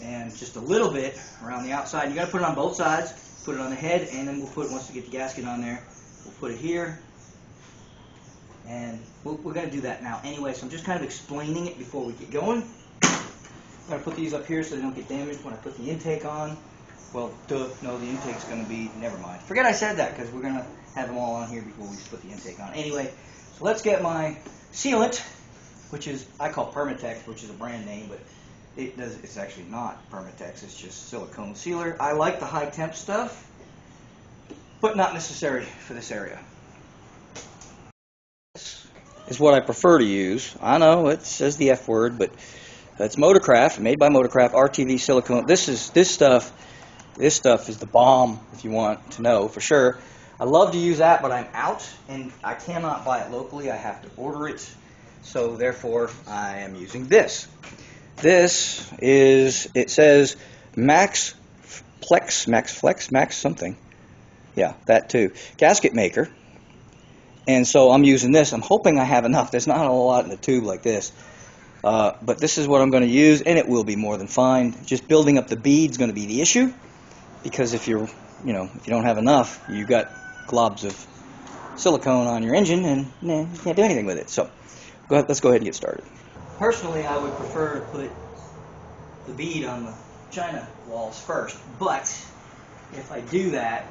and just a little bit around the outside. You got to put it on both sides. Put it on the head, and then we'll put, once we get the gasket on there, we'll put it here, And we're going to do that now anyway, so I'm just kind of explaining it before we get going. I'm going to put these up here so they don't get damaged when I put the intake on. Well, no, the intake's going to be, never mind. Forget I said that, because we're going to have them all on here before we put the intake on. Anyway, so let's get my sealant, which is, I call Permatex, which is a brand name, but it's actually not Permatex, it's just silicone sealer. I like the high temp stuff, but not necessary for this area. This is what I prefer to use. I know it says the F word, but it's Motorcraft, made by Motorcraft, RTV silicone. This stuff is the bomb, if you want to know for sure. I love to use that, but I'm out, and I cannot buy it locally. I have to order it, so therefore I am using this. This is, it says Max something. Yeah, that too. Gasket maker. And so I'm using this. I'm hoping I have enough. There's not a whole lot in the tube like this. But this is what I'm going to use, and it will be more than fine. Just building up the bead's going to be the issue, because if you don't have enough, you've got globs of silicone on your engine, and you can't do anything with it. So let's go ahead and get started. Personally, I would prefer to put the bead on the China walls first, but if I do that,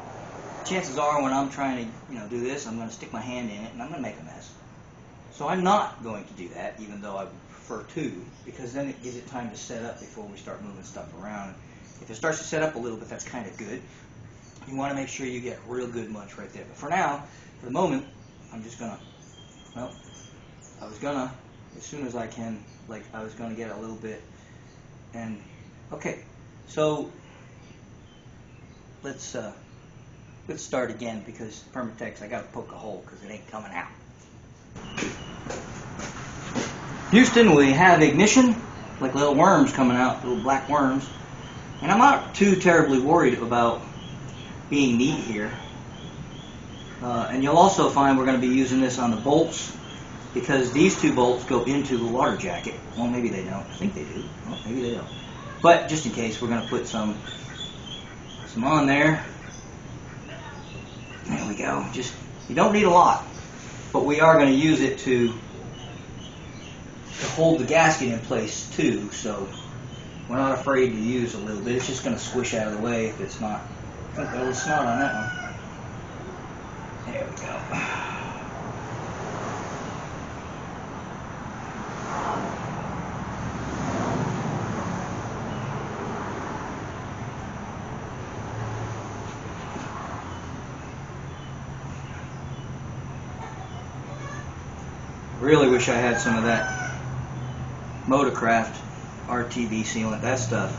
chances are when I'm trying to do this, I'm going to stick my hand in it and I'm going to make a mess. So I'm not going to do that, even though I would prefer to, because then it gives it time to set up before we start moving stuff around. If it starts to set up a little bit, that's kind of good. You want to make sure you get real good munch right there. But for now, for the moment, I'm just going to, well, I was going to, as soon as I can, I was going to get a little bit, and, okay, so let's start again, because Permatex, I got to poke a hole because it ain't coming out. Houston, we have ignition, like little worms coming out, little black worms, and I'm not too terribly worried about being neat here. And you'll also find we're going to be using this on the bolts, because these two bolts go into the water jacket. Well, maybe they don't. I think they do. Well, maybe they don't. But just in case, we're going to put some on there. There we go. Just, you don't need a lot, but we are going to use it to hold the gasket in place too. So we're not afraid to use a little bit. It's just going to squish out of the way if it's not. Got a little snot on that one. There we go. Really wish I had some of that Motorcraft RTV sealant, that stuff.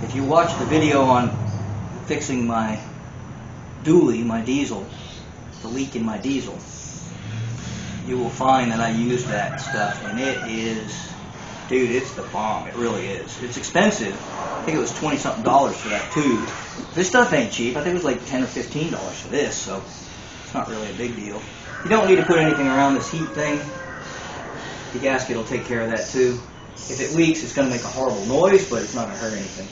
If you watch the video on fixing my dually, my diesel, the leak in my diesel, you will find that I used that stuff, and it is, dude, it's the bomb. It really is. It's expensive. I think it was $20-something for that tube. This stuff ain't cheap. I think it was like $10 or $15 for this, so it's not really a big deal. You don't need to put anything around this heat thing. The gasket will take care of that too. If it leaks, it's going to make a horrible noise, but it's not going to hurt anything.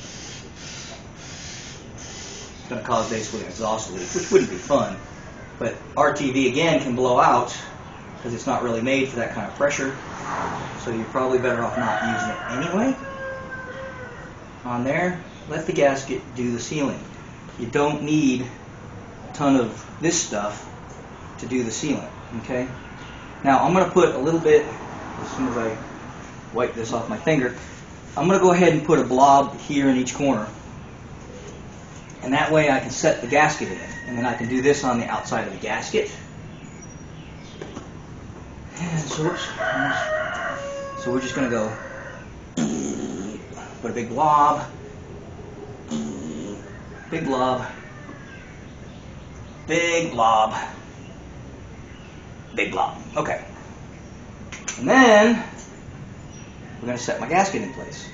It's going to cause basically an exhaust leak, which wouldn't be fun. But RTV, again, can blow out because it's not really made for that kind of pressure. So you're probably better off not using it anyway. On there, let the gasket do the sealing. You don't need a ton of this stuff to do the sealant, okay? Now, I'm going to put a little bit, as soon as I wipe this off my finger, I'm going to go ahead and put a blob here in each corner. And that way I can set the gasket in. And then I can do this on the outside of the gasket. And so we're just going to go put a big blob, big blob, big blob, big blob. Okay. And then we're going to set my gasket in place.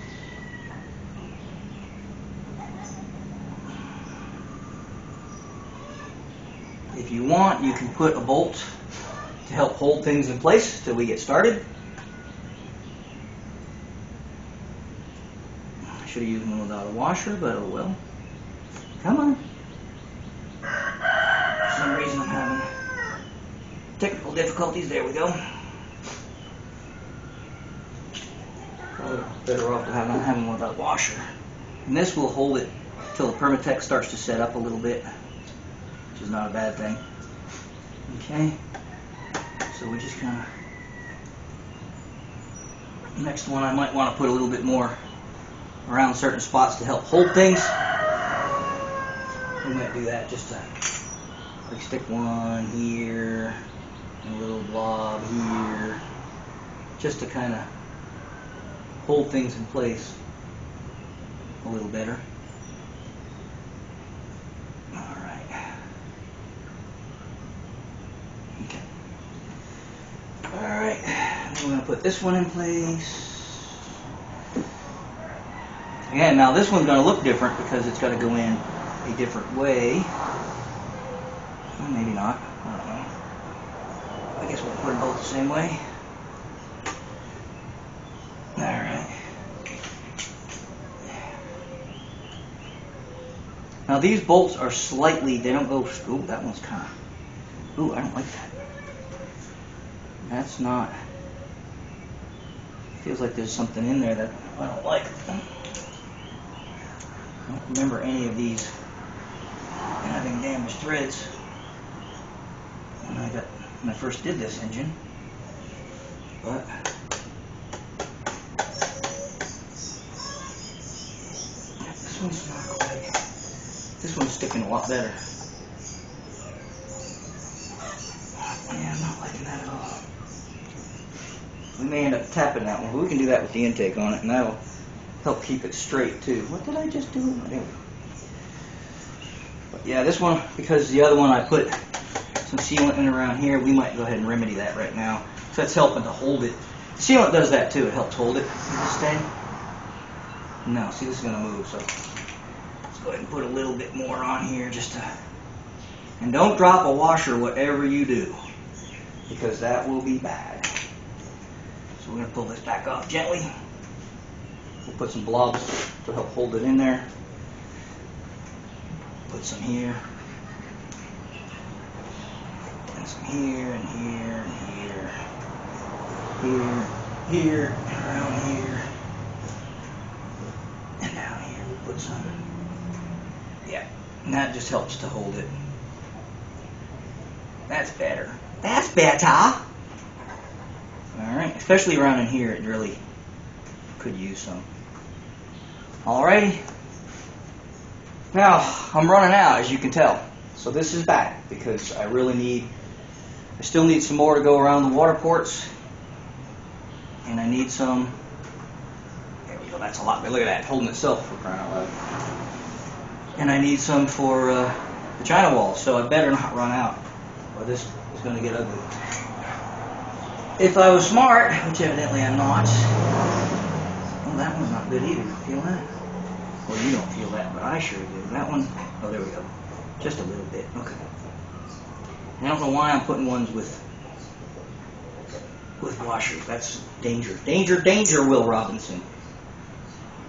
If you want, you can put a bolt to help hold things in place till we get started. I should have used one without a washer, but oh well. Come on. For some reason I'm having technical difficulties. difficulties. There we go. Probably better off to not having one without washer. And this will hold it until the Permatex starts to set up a little bit, which is not a bad thing. Okay, so we just kind of, next one I might want to put a little bit more around certain spots to help hold things. We might do that just to like stick one here, and a little blob here, just to kind of hold things in place a little better. Alright. Okay. Alright, then we're going to put this one in place. Again, now this one's going to look different because it's got to go in a different way. Well, maybe not. I don't know. I guess we'll put them both the same way. Alright. Now these bolts are slightly, they don't go, ooh, that one's kind of, ooh, I don't like that. That's not, feels like there's something in there that I don't like. I don't remember any of these having damaged threads when I first did this engine, but this one's not quite. This one's sticking a lot better. Yeah, I'm not liking that at all. We may end up tapping that one, but we can do that with the intake on it, and that'll help keep it straight too. What did I just do? But yeah, this one, because the other one I put some sealant in around here, we might go ahead and remedy that right now. So that's helping to hold it. The sealant does that too, it helps hold it. Does it stay? No, see, this is going to move, so let's go ahead and put a little bit more on here just to, and don't drop a washer whatever you do, because that will be bad. So we're going to pull this back off gently. We'll put some blobs to help hold it in there. Put some here, and some here, and here, and here, here, here, and around here, and down here. We'll put some. Yeah, and that just helps to hold it. That's better. That's better. Alright, especially around in here, it really could use some. Alrighty. Now, I'm running out, as you can tell. So this is back, because I still need some more to go around the water ports. And I need some, there we go, that's a lot, but look at that, holding itself for crying out loud. And I need some for the China walls, so I better not run out, or this is going to get ugly. If I was smart, which evidently I'm not. Oh, that one's not good either. Feel that? Well, you don't feel that, but I sure do. That one, oh, there we go. Just a little bit. Okay. I don't know why I'm putting ones with washers. That's danger. Danger, danger, Will Robinson.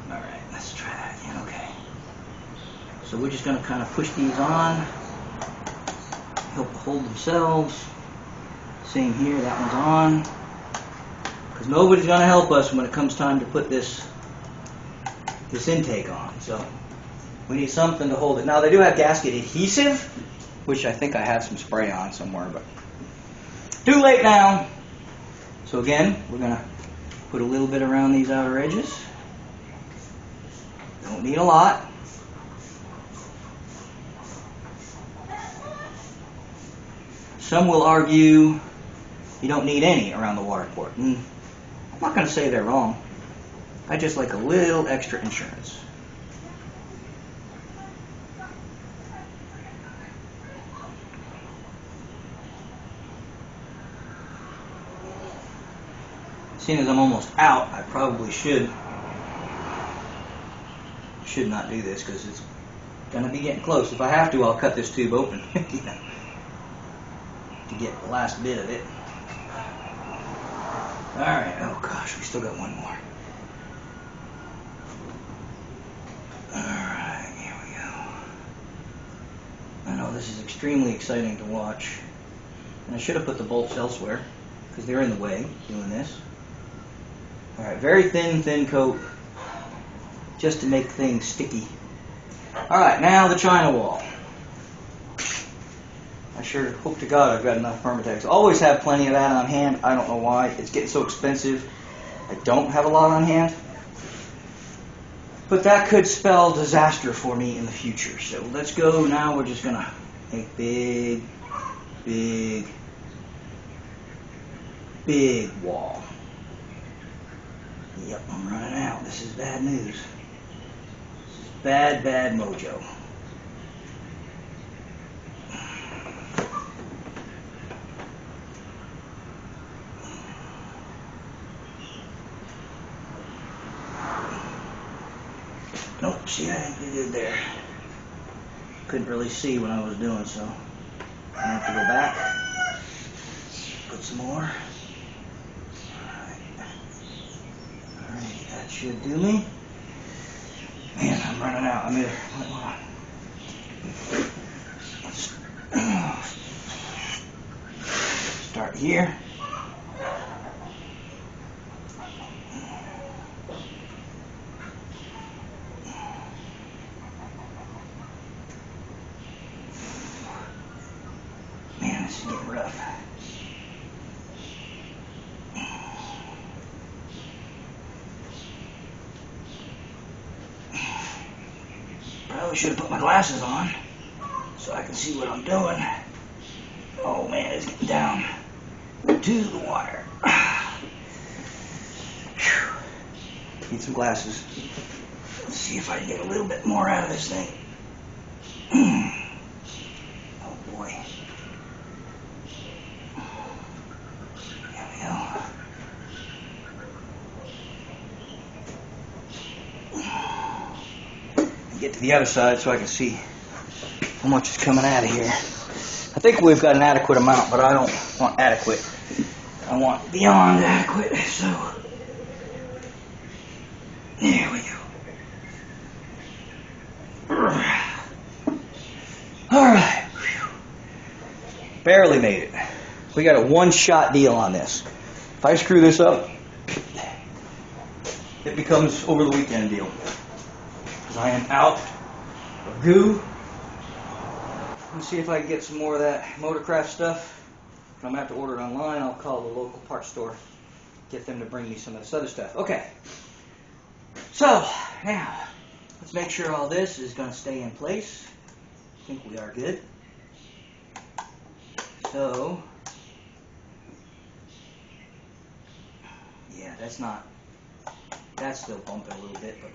All right, let's try that again. Okay. So we're just going to kind of push these on, help hold themselves. Same here, that one's on. Because nobody's going to help us when it comes time to put this intake on. So we need something to hold it. Now they do have gasket adhesive, which I think I have some spray on somewhere, but too late now. So again, we're going to put a little bit around these outer edges. Don't need a lot. Some will argue you don't need any around the water port. And I'm not going to say they're wrong. I just like a little extra insurance. Seeing as I'm almost out, I probably should not do this because it's going to be getting close. If I have to, I'll cut this tube open you know, to get the last bit of it. Alright, oh gosh, we still got one more. Alright, here we go. I know this is extremely exciting to watch And I should have put the bolts elsewhere because they're in the way doing this. Alright, very thin coat just to make things sticky. Alright, now the China wall. I sure hope to God I've got enough Permatex. Always have plenty of that on hand. I don't know why. It's getting so expensive. I don't have a lot on hand. But that could spell disaster for me in the future. So let's go now. We're just going to make big wall. Yep, I'm running out. This is bad news. This is bad mojo. Nope, see, I didn't do good there. Couldn't really see when I was doing so. I have to go back. Put some more. Alright, that should do me. Man, I'm running out. I'm here. Let's start here. Man, this is getting rough. Probably should have put my glasses on so I can see what I'm doing. Oh man, it's getting down to the wire. Need some glasses. Let's see if I can get a little bit more out of this thing. Oh boy. There we go. Get to the other side so I can see how much is coming out of here. I think we've got an adequate amount, but I don't want adequate. I want beyond adequate, so there we go. Alright. Barely made it. We got a one-shot deal on this. If I screw this up, it becomes over the weekend deal. Because I am out of goo. Let's see if I can get some more of that Motorcraft stuff. If I'm going to have to order it online, I'll call the local parts store, get them to bring me some of this other stuff. Okay. So, now, let's make sure all this is going to stay in place. I think we are good. So, yeah, that's still bumping a little bit, but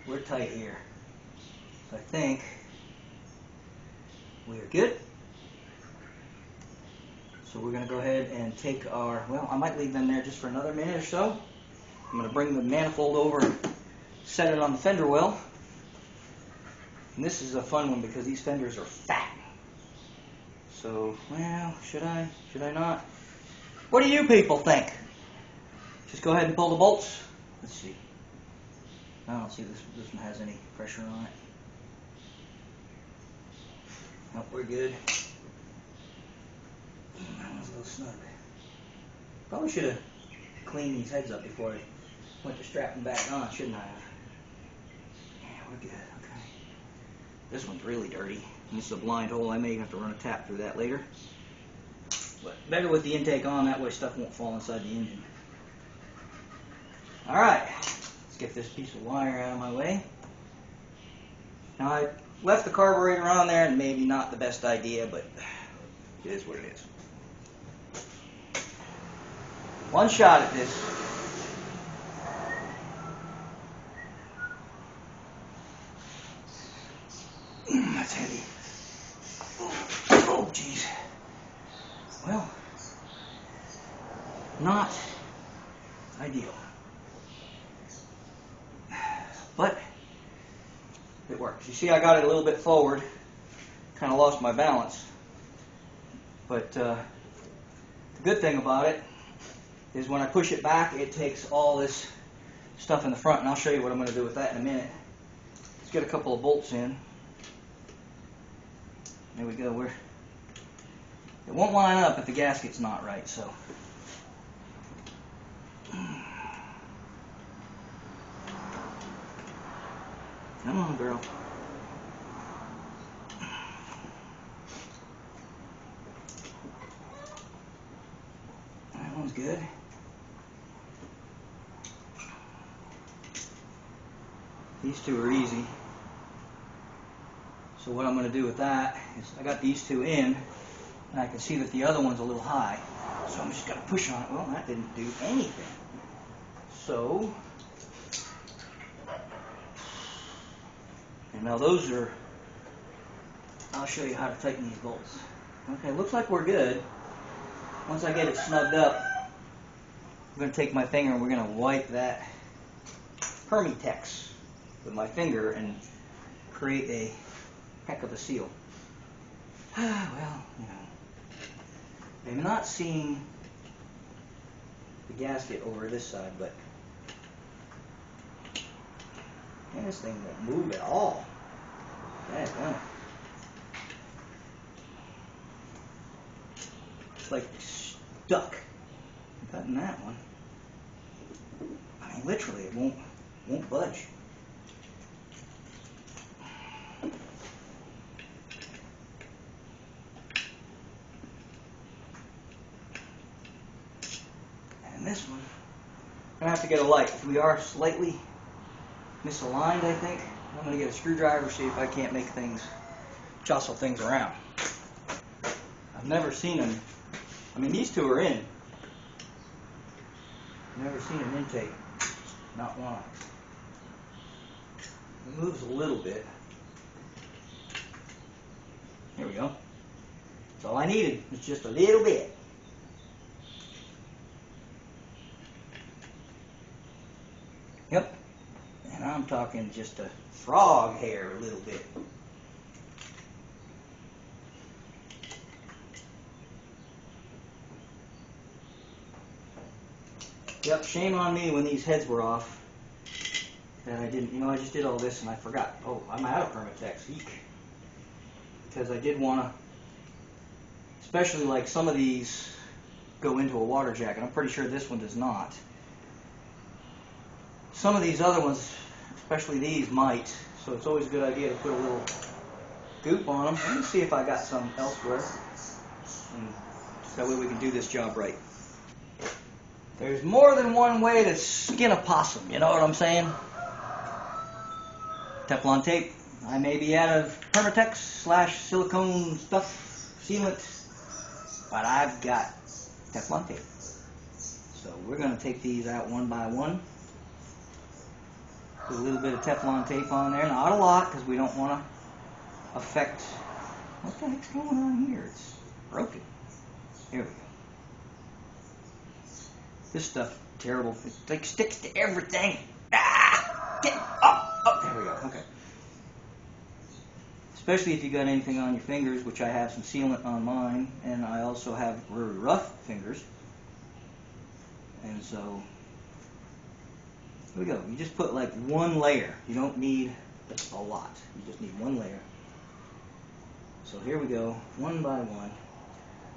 we're tight here. So I think we are good. So we're going to go ahead and take our, well, I might leave them there just for another minute or so. I'm going to bring the manifold over and set it on the fender well. And this is a fun one because these fenders are fat. So, well, should I not? What do you people think? Just go ahead and pull the bolts. Let's see. I don't see this one has any pressure on it. Nope, we're good. That one's a little snug. Probably should have cleaned these heads up before I went to strap them back on, shouldn't I have? Yeah, we're good. Okay. This one's really dirty. This is a blind hole. I may have to run a tap through that later. But better with the intake on, that way stuff won't fall inside the engine. Alright, let's get this piece of wire out of my way. Now I left the carburetor on there, and maybe not the best idea, but it is what it is. One shot at this. That's heavy. Oh, jeez. Well, not ideal. But it works. You see, I got it a little bit forward. Kind of lost my balance. But the good thing about it is when I push it back, it takes all this stuff in the front, and I'll show you what I'm going to do with that in a minute. Let's get a couple of bolts in. There we go. It won't line up if the gasket's not right, so. Come on, girl. That one's good. These two are easy. So what I'm going to do with that is I got these two in, and I can see that the other one's a little high. So I'm just going to push on it. Well, that didn't do anything. So, and now those are, I'll show you how to tighten these bolts. Okay, looks like we're good. Once I get it snugged up, I'm going to take my finger and we're going to wipe that Permitex with my finger and create a heck of a seal. Well, you know, I'm not seeing the gasket over this side, but man, this thing won't move at all. Yeah. It's like stuck. I'm cutting that one. I mean, literally, it won't budge. And this one, I'm gonna have to get a light. If we are slightly misaligned, I think I'm gonna get a screwdriver, see if I can't make things, jostle things around. I've never seen them. I mean, these two are in. I've never seen an intake not line. It moves a little bit. Here we go. That's all I needed. It's just a little bit. Yep. And I'm talking just a frog hair a little bit. Yep, shame on me when these heads were off. That I didn't, I just did all this and I forgot. Oh, I'm out of Permitex. Eek. Because I did want to, especially like some of these go into a water jacket. I'm pretty sure this one does not. Some of these other ones, especially these, might. So it's always a good idea to put a little goop on them. Let me see if I got some elsewhere. And that way we can do this job right. There's more than one way to skin a possum, you know what I'm saying? Teflon tape. I may be out of Permitex / silicone stuff, sealant, but I've got Teflon tape. So we're going to take these out one by one. Put a little bit of Teflon tape on there, not a lot because we don't want to affect, what the heck's going on here? It's broken. Here we go. This stuff, terrible. It like sticks to everything. Ah! Get up. There we go. Okay. Especially if you got anything on your fingers, which I have some sealant on mine, and I also have very rough fingers. And so, here we go. You just put like one layer. You don't need a lot. You just need one layer. So here we go, one by one.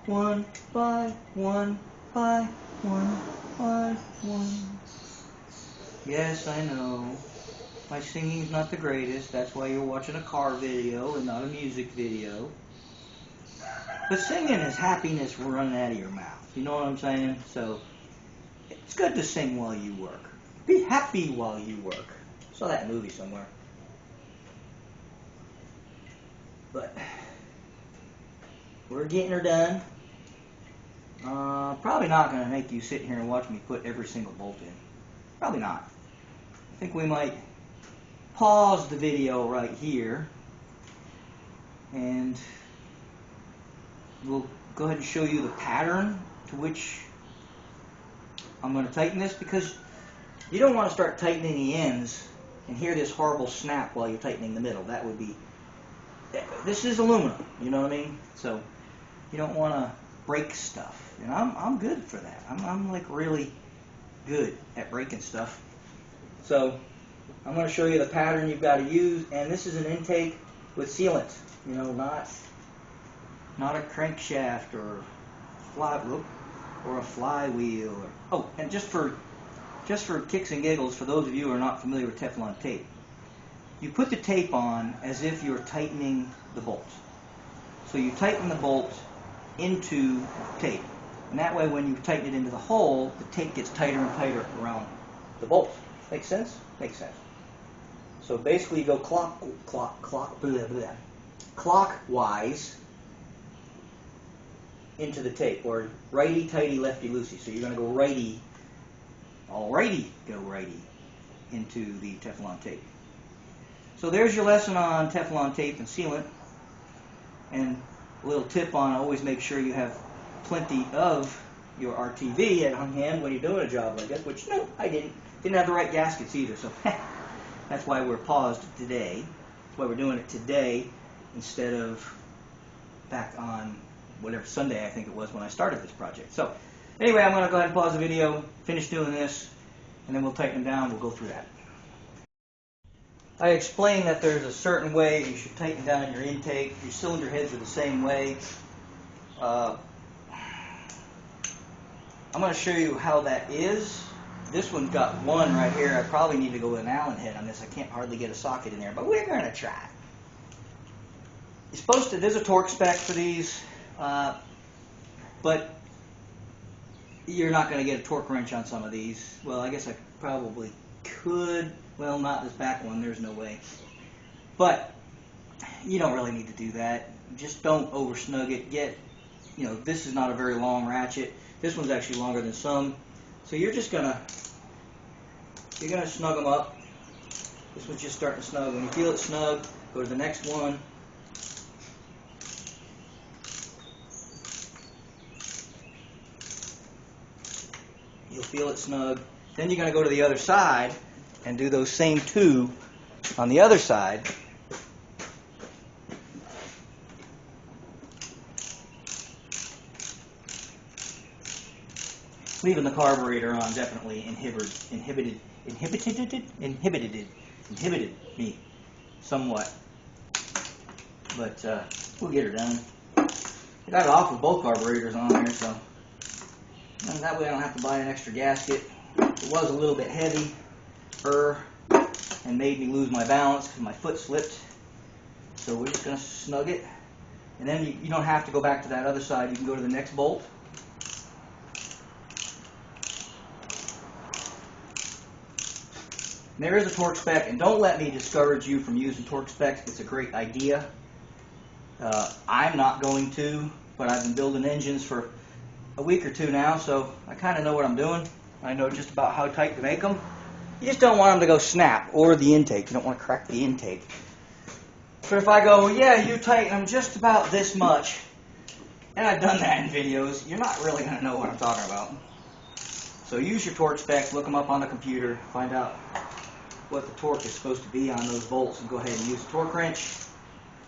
One by one by one by one. Yes, I know. My singing's not the greatest. That's why you're watching a car video and not a music video. But singing is happiness running out of your mouth. You know what I'm saying? So, it's good to sing while you work. Be happy while you work. I saw that movie somewhere. But, we're getting her done. Probably not going to make you sit here and watch me put every single bolt in. Probably not. I think we might pause the video right here and we'll go ahead and show you the pattern to which I'm going to tighten this, because you don't want to start tightening the ends and hear this horrible snap while you're tightening the middle. That would be, this is aluminum, you know what I mean? So you don't want to break stuff, and I'm good for that. I'm like really good at breaking stuff. So I'm going to show you the pattern you've got to use, and this is an intake with sealant, you know, not not a crankshaft or a flywheel. Oh, and just for kicks and giggles, for those of you who are not familiar with Teflon tape, you put the tape on as if you're tightening the bolt. So you tighten the bolt into tape, and that way when you tighten it into the hole, the tape gets tighter and tighter around the bolt. Make sense? Makes sense. So basically you go clockwise into the tape, or righty-tighty, lefty-loosey. So you're going to go righty, go righty into the Teflon tape. So there's your lesson on Teflon tape and sealant. And a little tip on always make sure you have plenty of your RTV at hand when you're doing a job like this, which no, I didn't. Didn't have the right gaskets either, so that's why we're paused today. That's why we're doing it today instead of back on whatever Sunday I think it was when I started this project. So anyway, I'm going to go ahead and pause the video, finish doing this, and then we'll tighten them down. We'll go through that. I explained that there's a certain way you should tighten down your intake. Your cylinder heads are the same way. I'm going to show you how that is. This one's got one right here. I probably need to go with an Allen head on this. I can't hardly get a socket in there, but we're going to try. You're supposed to, there's a torque spec for these, but you're not going to get a torque wrench on some of these. Well, I guess I probably could. Well, not this back one. There's no way. But you don't really need to do that. Just don't over snug it. This is not a very long ratchet. This one's actually longer than some. So you're gonna snug them up. This one's just starting to snug. When you feel it snug, go to the next one. You'll feel it snug. Then you're going to go to the other side and do those same two on the other side. Leaving the carburetor on definitely inhibited me somewhat. But we'll get her done. I got it off with both carburetors on there, so and that way I don't have to buy an extra gasket. It was a little bit heavy and made me lose my balance because my foot slipped. So we're just going to snug it. And then you don't have to go back to that other side. You can go to the next bolt. And there is a torque spec, and don't let me discourage you from using torque specs. It's a great idea. I'm not going to, but I've been building engines for a week or two now, so I kind of know what I'm doing. I know just about how tight to make them. You just don't want them to go snap, or the intake. You don't want to crack the intake. But if I go, yeah, you tighten them just about this much, and I've done that in videos, you're not really going to know what I'm talking about. So use your torque specs, look them up on the computer, find out what the torque is supposed to be on those bolts, and go ahead and use a torque wrench.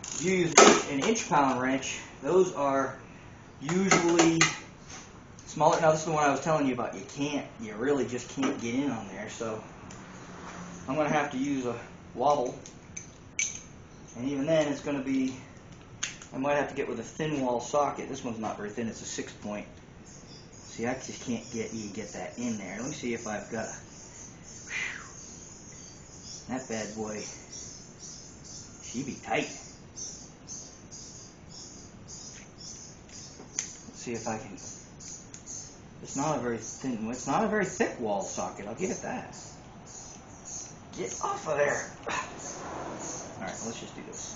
If you use an inch-pound wrench, those are usually smaller. Now this is the one I was telling you about. You really just can't get in on there. So I'm going to have to use a wobble, and even then it's going to be. I might have to get with a thin wall socket. This one's not very thin. It's a 6-point. See, I just can't get that in there. Let me see if I've got that bad boy. She be tight. Let's see if I can. It's not a very thin. It's not a very thick wall socket. I'll give it that. Get off of there. All right, let's just do this.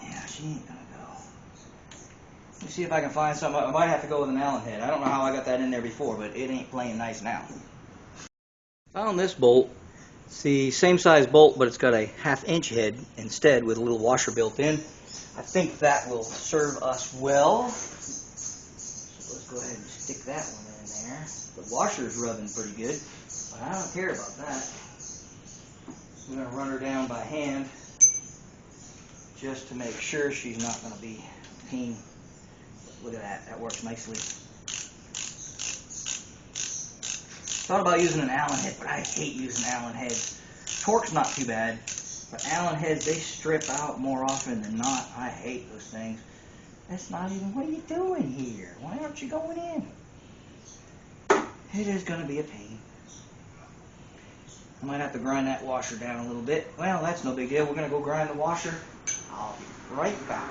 Yeah, she ain't gonna go. Let me see if I can find something. I might have to go with an Allen head. I don't know how I got that in there before, but it ain't playing nice now. Found this bolt. It's the same size bolt, but it's got a 1/2-inch head instead with a little washer built in. I think that will serve us well. So let's go ahead and stick that one in there. The washer's rubbing pretty good, but I don't care about that. I'm going to run her down by hand just to make sure she's not going to be a pain. Look at that. That works nicely. Thought about using an Allen head, but I hate using Allen heads. Torque's not too bad, but Allen heads, they strip out more often than not. I hate those things. That's not even, what are you doing here? Why aren't you going in? It is going to be a pain. I might have to grind that washer down a little bit. Well, that's no big deal. We're going to go grind the washer. I'll be right back.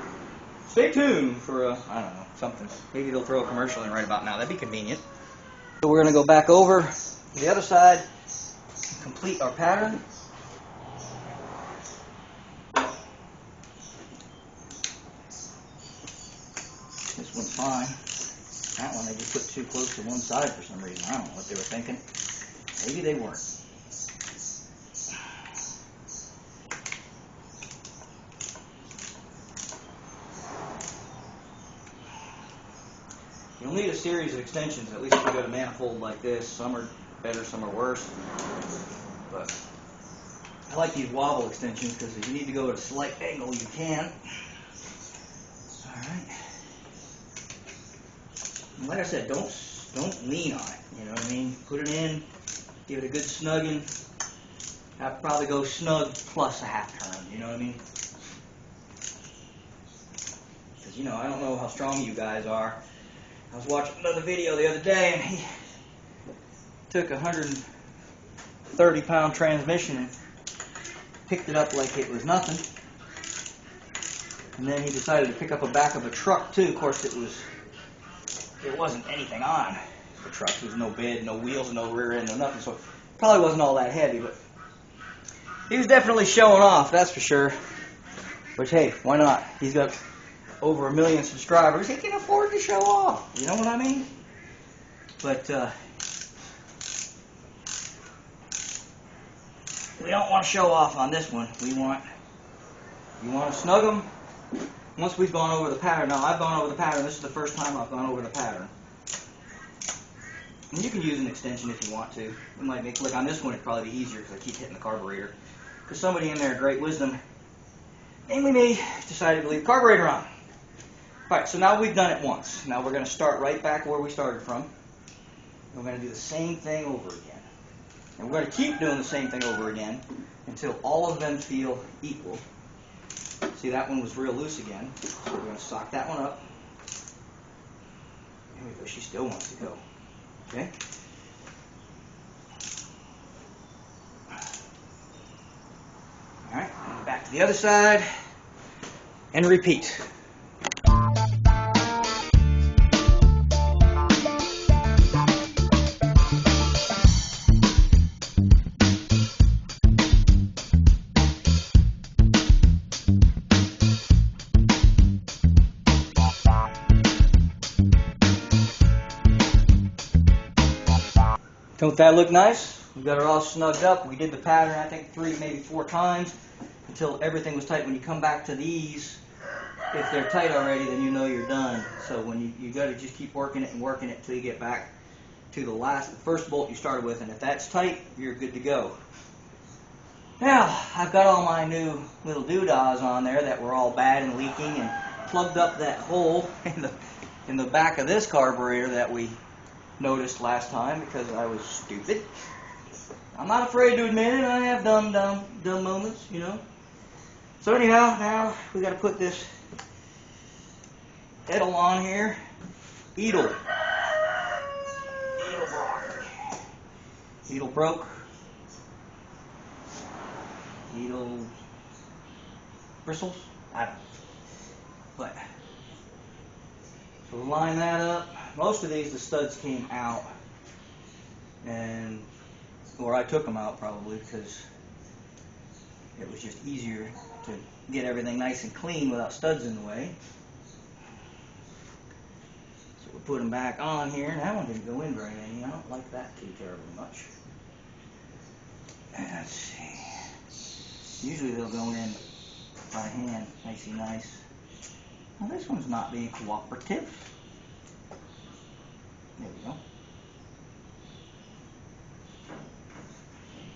Stay tuned for, I don't know, something. Maybe they'll throw a commercial in right about now. That'd be convenient. So we're going to go back over to the other side, complete our pattern. This one's fine. That one they just put too close to one side for some reason. I don't know what they were thinking. Maybe they weren't. You'll need a series of extensions, at least if you got a manifold like this. Some are better, some are worse. But I like these wobble extensions because if you need to go at a slight angle, you can. Alright. Like I said, don't lean on it, you know what I mean? Put it in, give it a good snugging. I'd probably go snug plus a half turn, you know what I mean? Because, you know, I don't know how strong you guys are. I was watching another video the other day, and he took a 130-pound transmission and picked it up like it was nothing. And then he decided to pick up the back of a truck, too. Of course, there wasn't anything on the truck. There was no bed, no wheels, no rear end, no nothing. So it probably wasn't all that heavy, but he was definitely showing off, that's for sure. Which, hey, why not? He's got over 1 million subscribers. He can afford to show off. You know what I mean? But we don't want to show off on this one. You want to snug them. Once we've gone over the pattern, now I've gone over the pattern, this is the first time I've gone over the pattern. And you can use an extension if you want to. It might make, like on this one, it'd probably be easier because I keep hitting the carburetor. Because somebody in there, great wisdom, namely me, decided to leave the carburetor on. Alright, so now we've done it once. Now we're going to start right back where we started from. And we're going to do the same thing over again. And we're going to keep doing the same thing over again until all of them feel equal. See, that one was real loose again. So we're going to sock that one up. There we go. She still wants to go. Okay? Alright, back to the other side. And repeat. Don't that look nice? We got it all snugged up. We did the pattern, I think 3, maybe 4 times until everything was tight. When you come back to these, if they're tight already, then you know you're done. So when you got to just keep working it until you get back to the first bolt you started with, and if that's tight, you're good to go. Now, I've got all my new little doodahs on there that were all bad and leaking, and plugged up that hole in the back of this carburetor that we noticed last time because I was stupid. I'm not afraid to admit it. I have dumb moments, you know. So anyhow, now we got to put this Edel on here. Edel broke. Edel bristles. I don't know. But so we'll line that up. Most of these, the studs came out, or I took them out probably because it was just easier to get everything nice and clean without studs in the way. So we'll put them back on here. And that one didn't go in very many. I don't like that too terribly much. Let's see. Usually they'll go in by hand, nicey nice. Now this one's not being cooperative. There we go.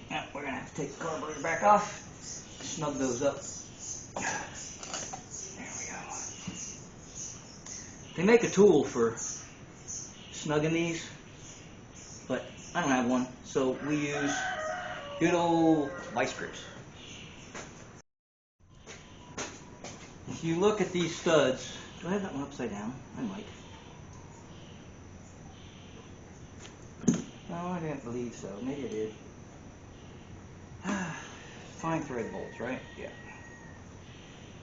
Now we're going to have to take the carburetor back off, snug those up. There we go. They make a tool for snugging these, but I don't have one, so we use Good old vice grips. If you look at these studs, do I have that one upside down? I might. No, I didn't believe so. Maybe I did. Fine thread bolts, right? Yeah.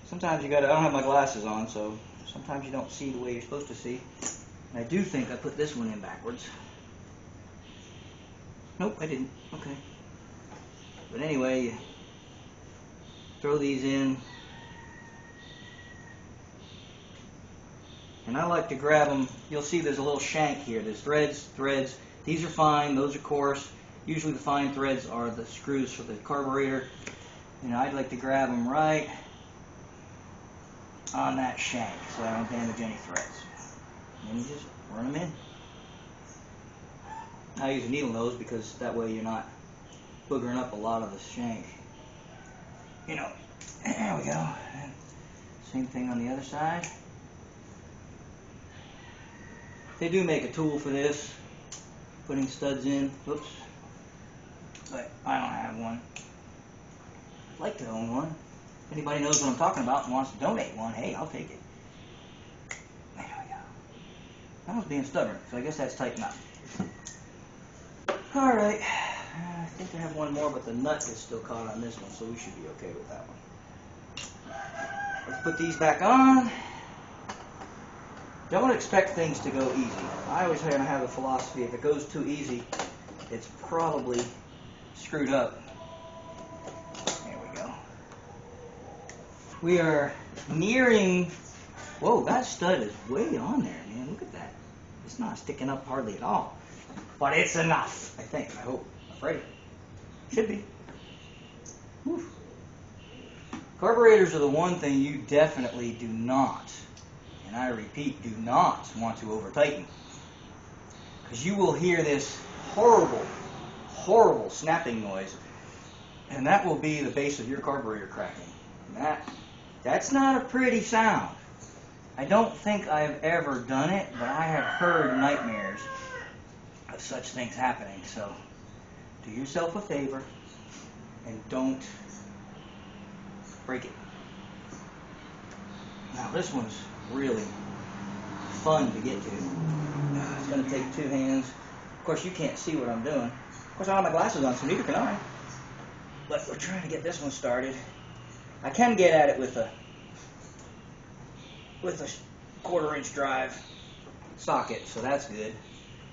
Sometimes you gotta, I don't have my glasses on, so sometimes you don't see the way you're supposed to see. And I do think I put this one in backwards. Nope, I didn't. Okay. But anyway, you throw these in. And I like to grab them. You'll see there's a little shank here. There's threads. These are fine, those are coarse. Usually the fine threads are the screws for the carburetor. You know, I'd like to grab them right on that shank so I don't damage any threads. And then you just run them in. I use a needle nose because that way you're not boogering up a lot of the shank. You know, there we go. And same thing on the other side. They do make a tool for this, putting studs in. Whoops. But I don't have one. I'd like to own one. If anybody knows what I'm talking about and wants to donate one, hey, I'll take it. There we go. I was being stubborn, so I guess that's tightened up. Alright, I think I have one more, but the nut is still caught on this one, so we should be okay with that one. Let's put these back on. Don't expect things to go easy. I always have a philosophy, if it goes too easy, it's probably screwed up. There we go. We are nearing, whoa, that stud is way on there, man. Look at that. It's not sticking up hardly at all. But it's enough, I think, I hope. I'm afraid. Should be. Whew. Carburetors are the one thing you definitely do not, and I repeat, do not want to over tighten. Because you will hear this horrible, horrible snapping noise, and that will be the base of your carburetor cracking. And that's not a pretty sound. I don't think I've ever done it, but I have heard nightmares of such things happening. So do yourself a favor and don't break it. Now this one's really fun to get to. It's going to take two hands. Of course you can't see what I'm doing. Of course I don't have my glasses on, so neither can I. But we're trying to get this one started. I can get at it with a 1/4-inch drive socket, so that's good.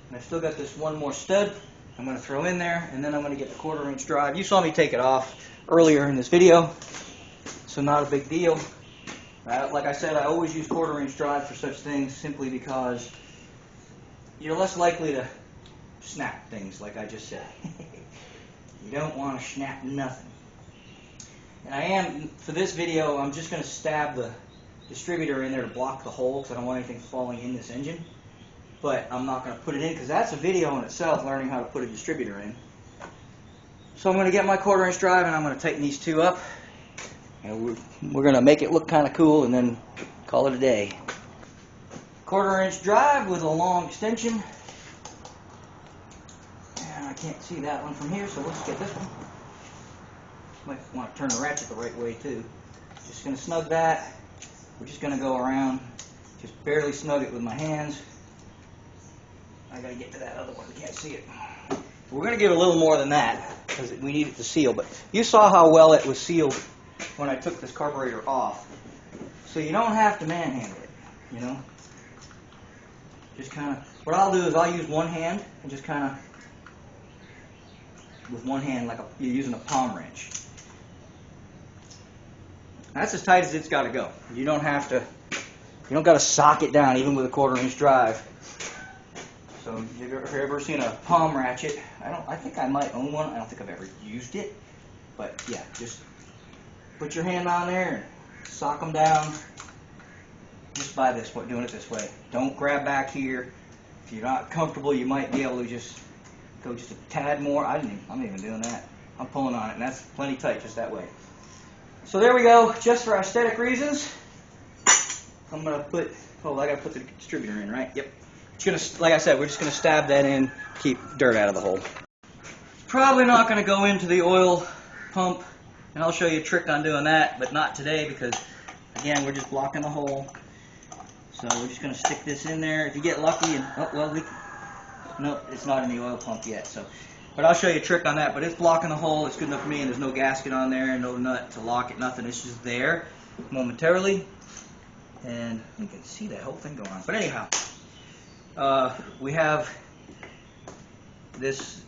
And I've still got this one more stud I'm going to throw in there, and then I'm going to get the 1/4-inch drive. You saw me take it off earlier in this video, so not a big deal. Like I said, I always use 1/4-inch drive for such things simply because you're less likely to snap things, like I just said. You don't want to snap nothing. And for this video, I'm just going to stab the distributor in there to block the hole because I don't want anything falling in this engine. But I'm not going to put it in because that's a video in itself, learning how to put a distributor in. So I'm going to get my 1/4-inch drive and I'm going to tighten these two up. And we're going to make it look kind of cool and then call it a day. 1/4-inch drive with a long extension. And I can't see that one from here, so let's get this one. Might want to turn the ratchet the right way too. Just going to snug that. We're just going to go around, just barely snug it with my hands. I got to get to that other one, we can't see it. We're going to give it a little more than that because we need it to seal. But you saw how well it was sealed when I took this carburetor off. So you don't have to manhandle it, you know. Just kind of, what I'll do is I'll use one hand and just kind of, with one hand like you're using a palm wrench. That's as tight as it's got to go. You don't have to, you don't got to sock it down even with a 1/4-inch drive. So if you've ever seen a palm ratchet, I think I might own one. I don't think I've ever used it. But yeah, just put your hand on there and sock them down just by this, doing it this way. Don't grab back here. If you're not comfortable, you might be able to just go just a tad more. I'm not even doing that. I'm pulling on it, and that's plenty tight just that way. So there we go. Just for aesthetic reasons, I'm going to put, I got to put the distributor in, right? Yep. It's gonna, like I said, we're just going to stab that in, keep dirt out of the hole. probably not going to go into the oil pump, and I'll show you a trick on doing that, but not today because, again, we're just blocking the hole. So we're just going to stick this in there. If you get lucky, and oh well, nope, it's not in the oil pump yet. So, but I'll show you a trick on that. But it's blocking the hole. It's good enough for me, and there's no gasket on there, no nut to lock it, nothing. It's just there momentarily, and you can see that whole thing going on. But anyhow, we have this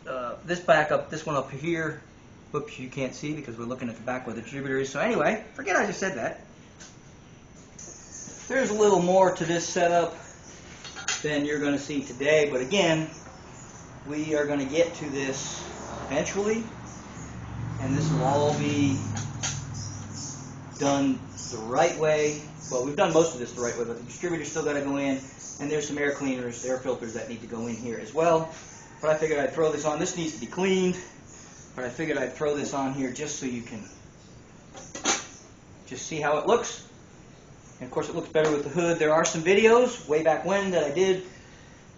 this backup, this one up here. Whoops, you can't see because we're looking at the back where the distributor is. So anyway, forget I just said that. There's a little more to this setup than you're going to see today, but again, we are going to get to this eventually, and this will all be done the right way. Well, we've done most of this the right way, but the distributor's still got to go in, and there's some air cleaners, air filters that need to go in here as well. But I figured I'd throw this on. This needs to be cleaned, but I figured I'd throw this on here just so you can just see how it looks. And of course it looks better with the hood. There are some videos way back when that I did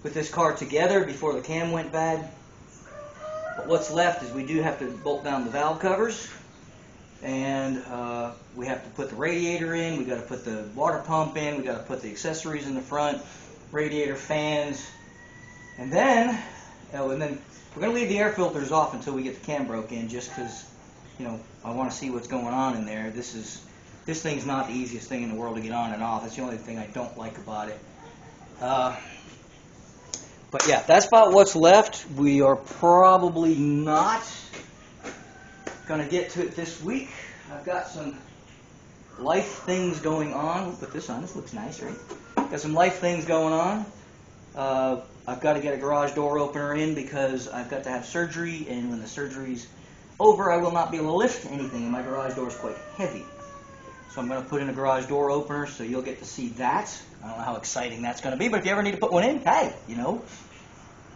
with this car together before the cam went bad. But what's left is we do have to bolt down the valve covers, and we have to put the radiator in, we got to put the water pump in, we got to put the accessories in the front, radiator, fans, and then we're going to leave the air filters off until we get the cam broke in, just because, you know, I want to see what's going on in there. This thing's not the easiest thing in the world to get on and off. That's the only thing I don't like about it. But yeah, that's about what's left. We are probably not going to get to it this week. I've got some life things going on. We'll put this on. This looks nice, right? Got some life things going on. I've got to get a garage door opener in because I've got to have surgery, and when the surgery's over, I will not be able to lift anything, and my garage door is quite heavy. So I'm going to put in a garage door opener, so you'll get to see that. I don't know how exciting that's going to be, but if you ever need to put one in, hey, you know.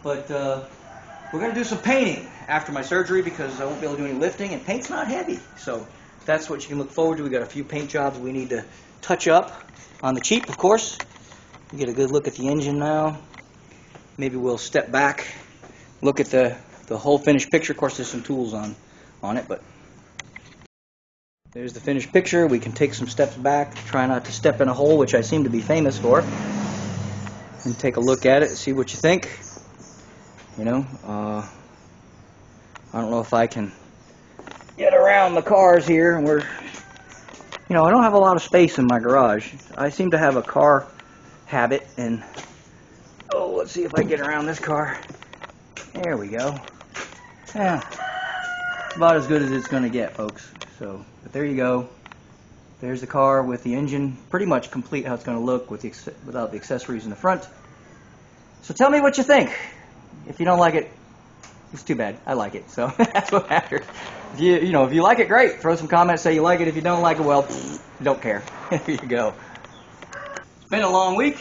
But we're going to do some painting after my surgery because I won't be able to do any lifting, and paint's not heavy. So that's what you can look forward to. We've got a few paint jobs we need to touch up on the cheap, of course. We get a good look at the engine now. Maybe we'll step back, look at the whole finished picture. Of course, there's some tools on it, but there's the finished picture. We can take some steps back, try not to step in a hole, which I seem to be famous for, and take a look at it and see what you think. You know, I don't know if I can get around the cars here. And you know, I don't have a lot of space in my garage. I seem to have a car habit, and oh, let's see if I can get around this car. There we go. Yeah, about as good as it's going to get, folks. So, but there you go. There's the car with the engine pretty much complete how it's going to look without the accessories in the front. So tell me what you think. If you don't like it, it's too bad. I like it, so that's what matters. If you like it, great. Throw some comments, say you like it. If you don't like it, well, don't care. There you go. It's been a long week,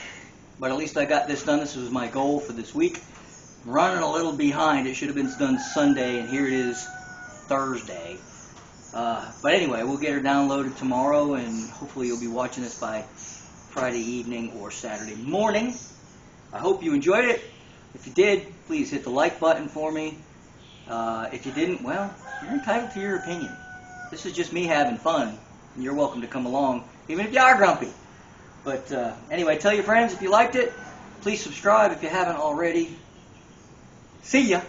but at least I got this done. This was my goal for this week. I'm running a little behind. It should have been done Sunday, and here it is Thursday. But anyway, we'll get her downloaded tomorrow, and hopefully you'll be watching this by Friday evening or Saturday morning. I hope you enjoyed it. If you did, please hit the like button for me. If you didn't, well, you're entitled to your opinion. This is just me having fun, and you're welcome to come along, even if you are grumpy. But anyway, tell your friends if you liked it. Please subscribe if you haven't already. See ya!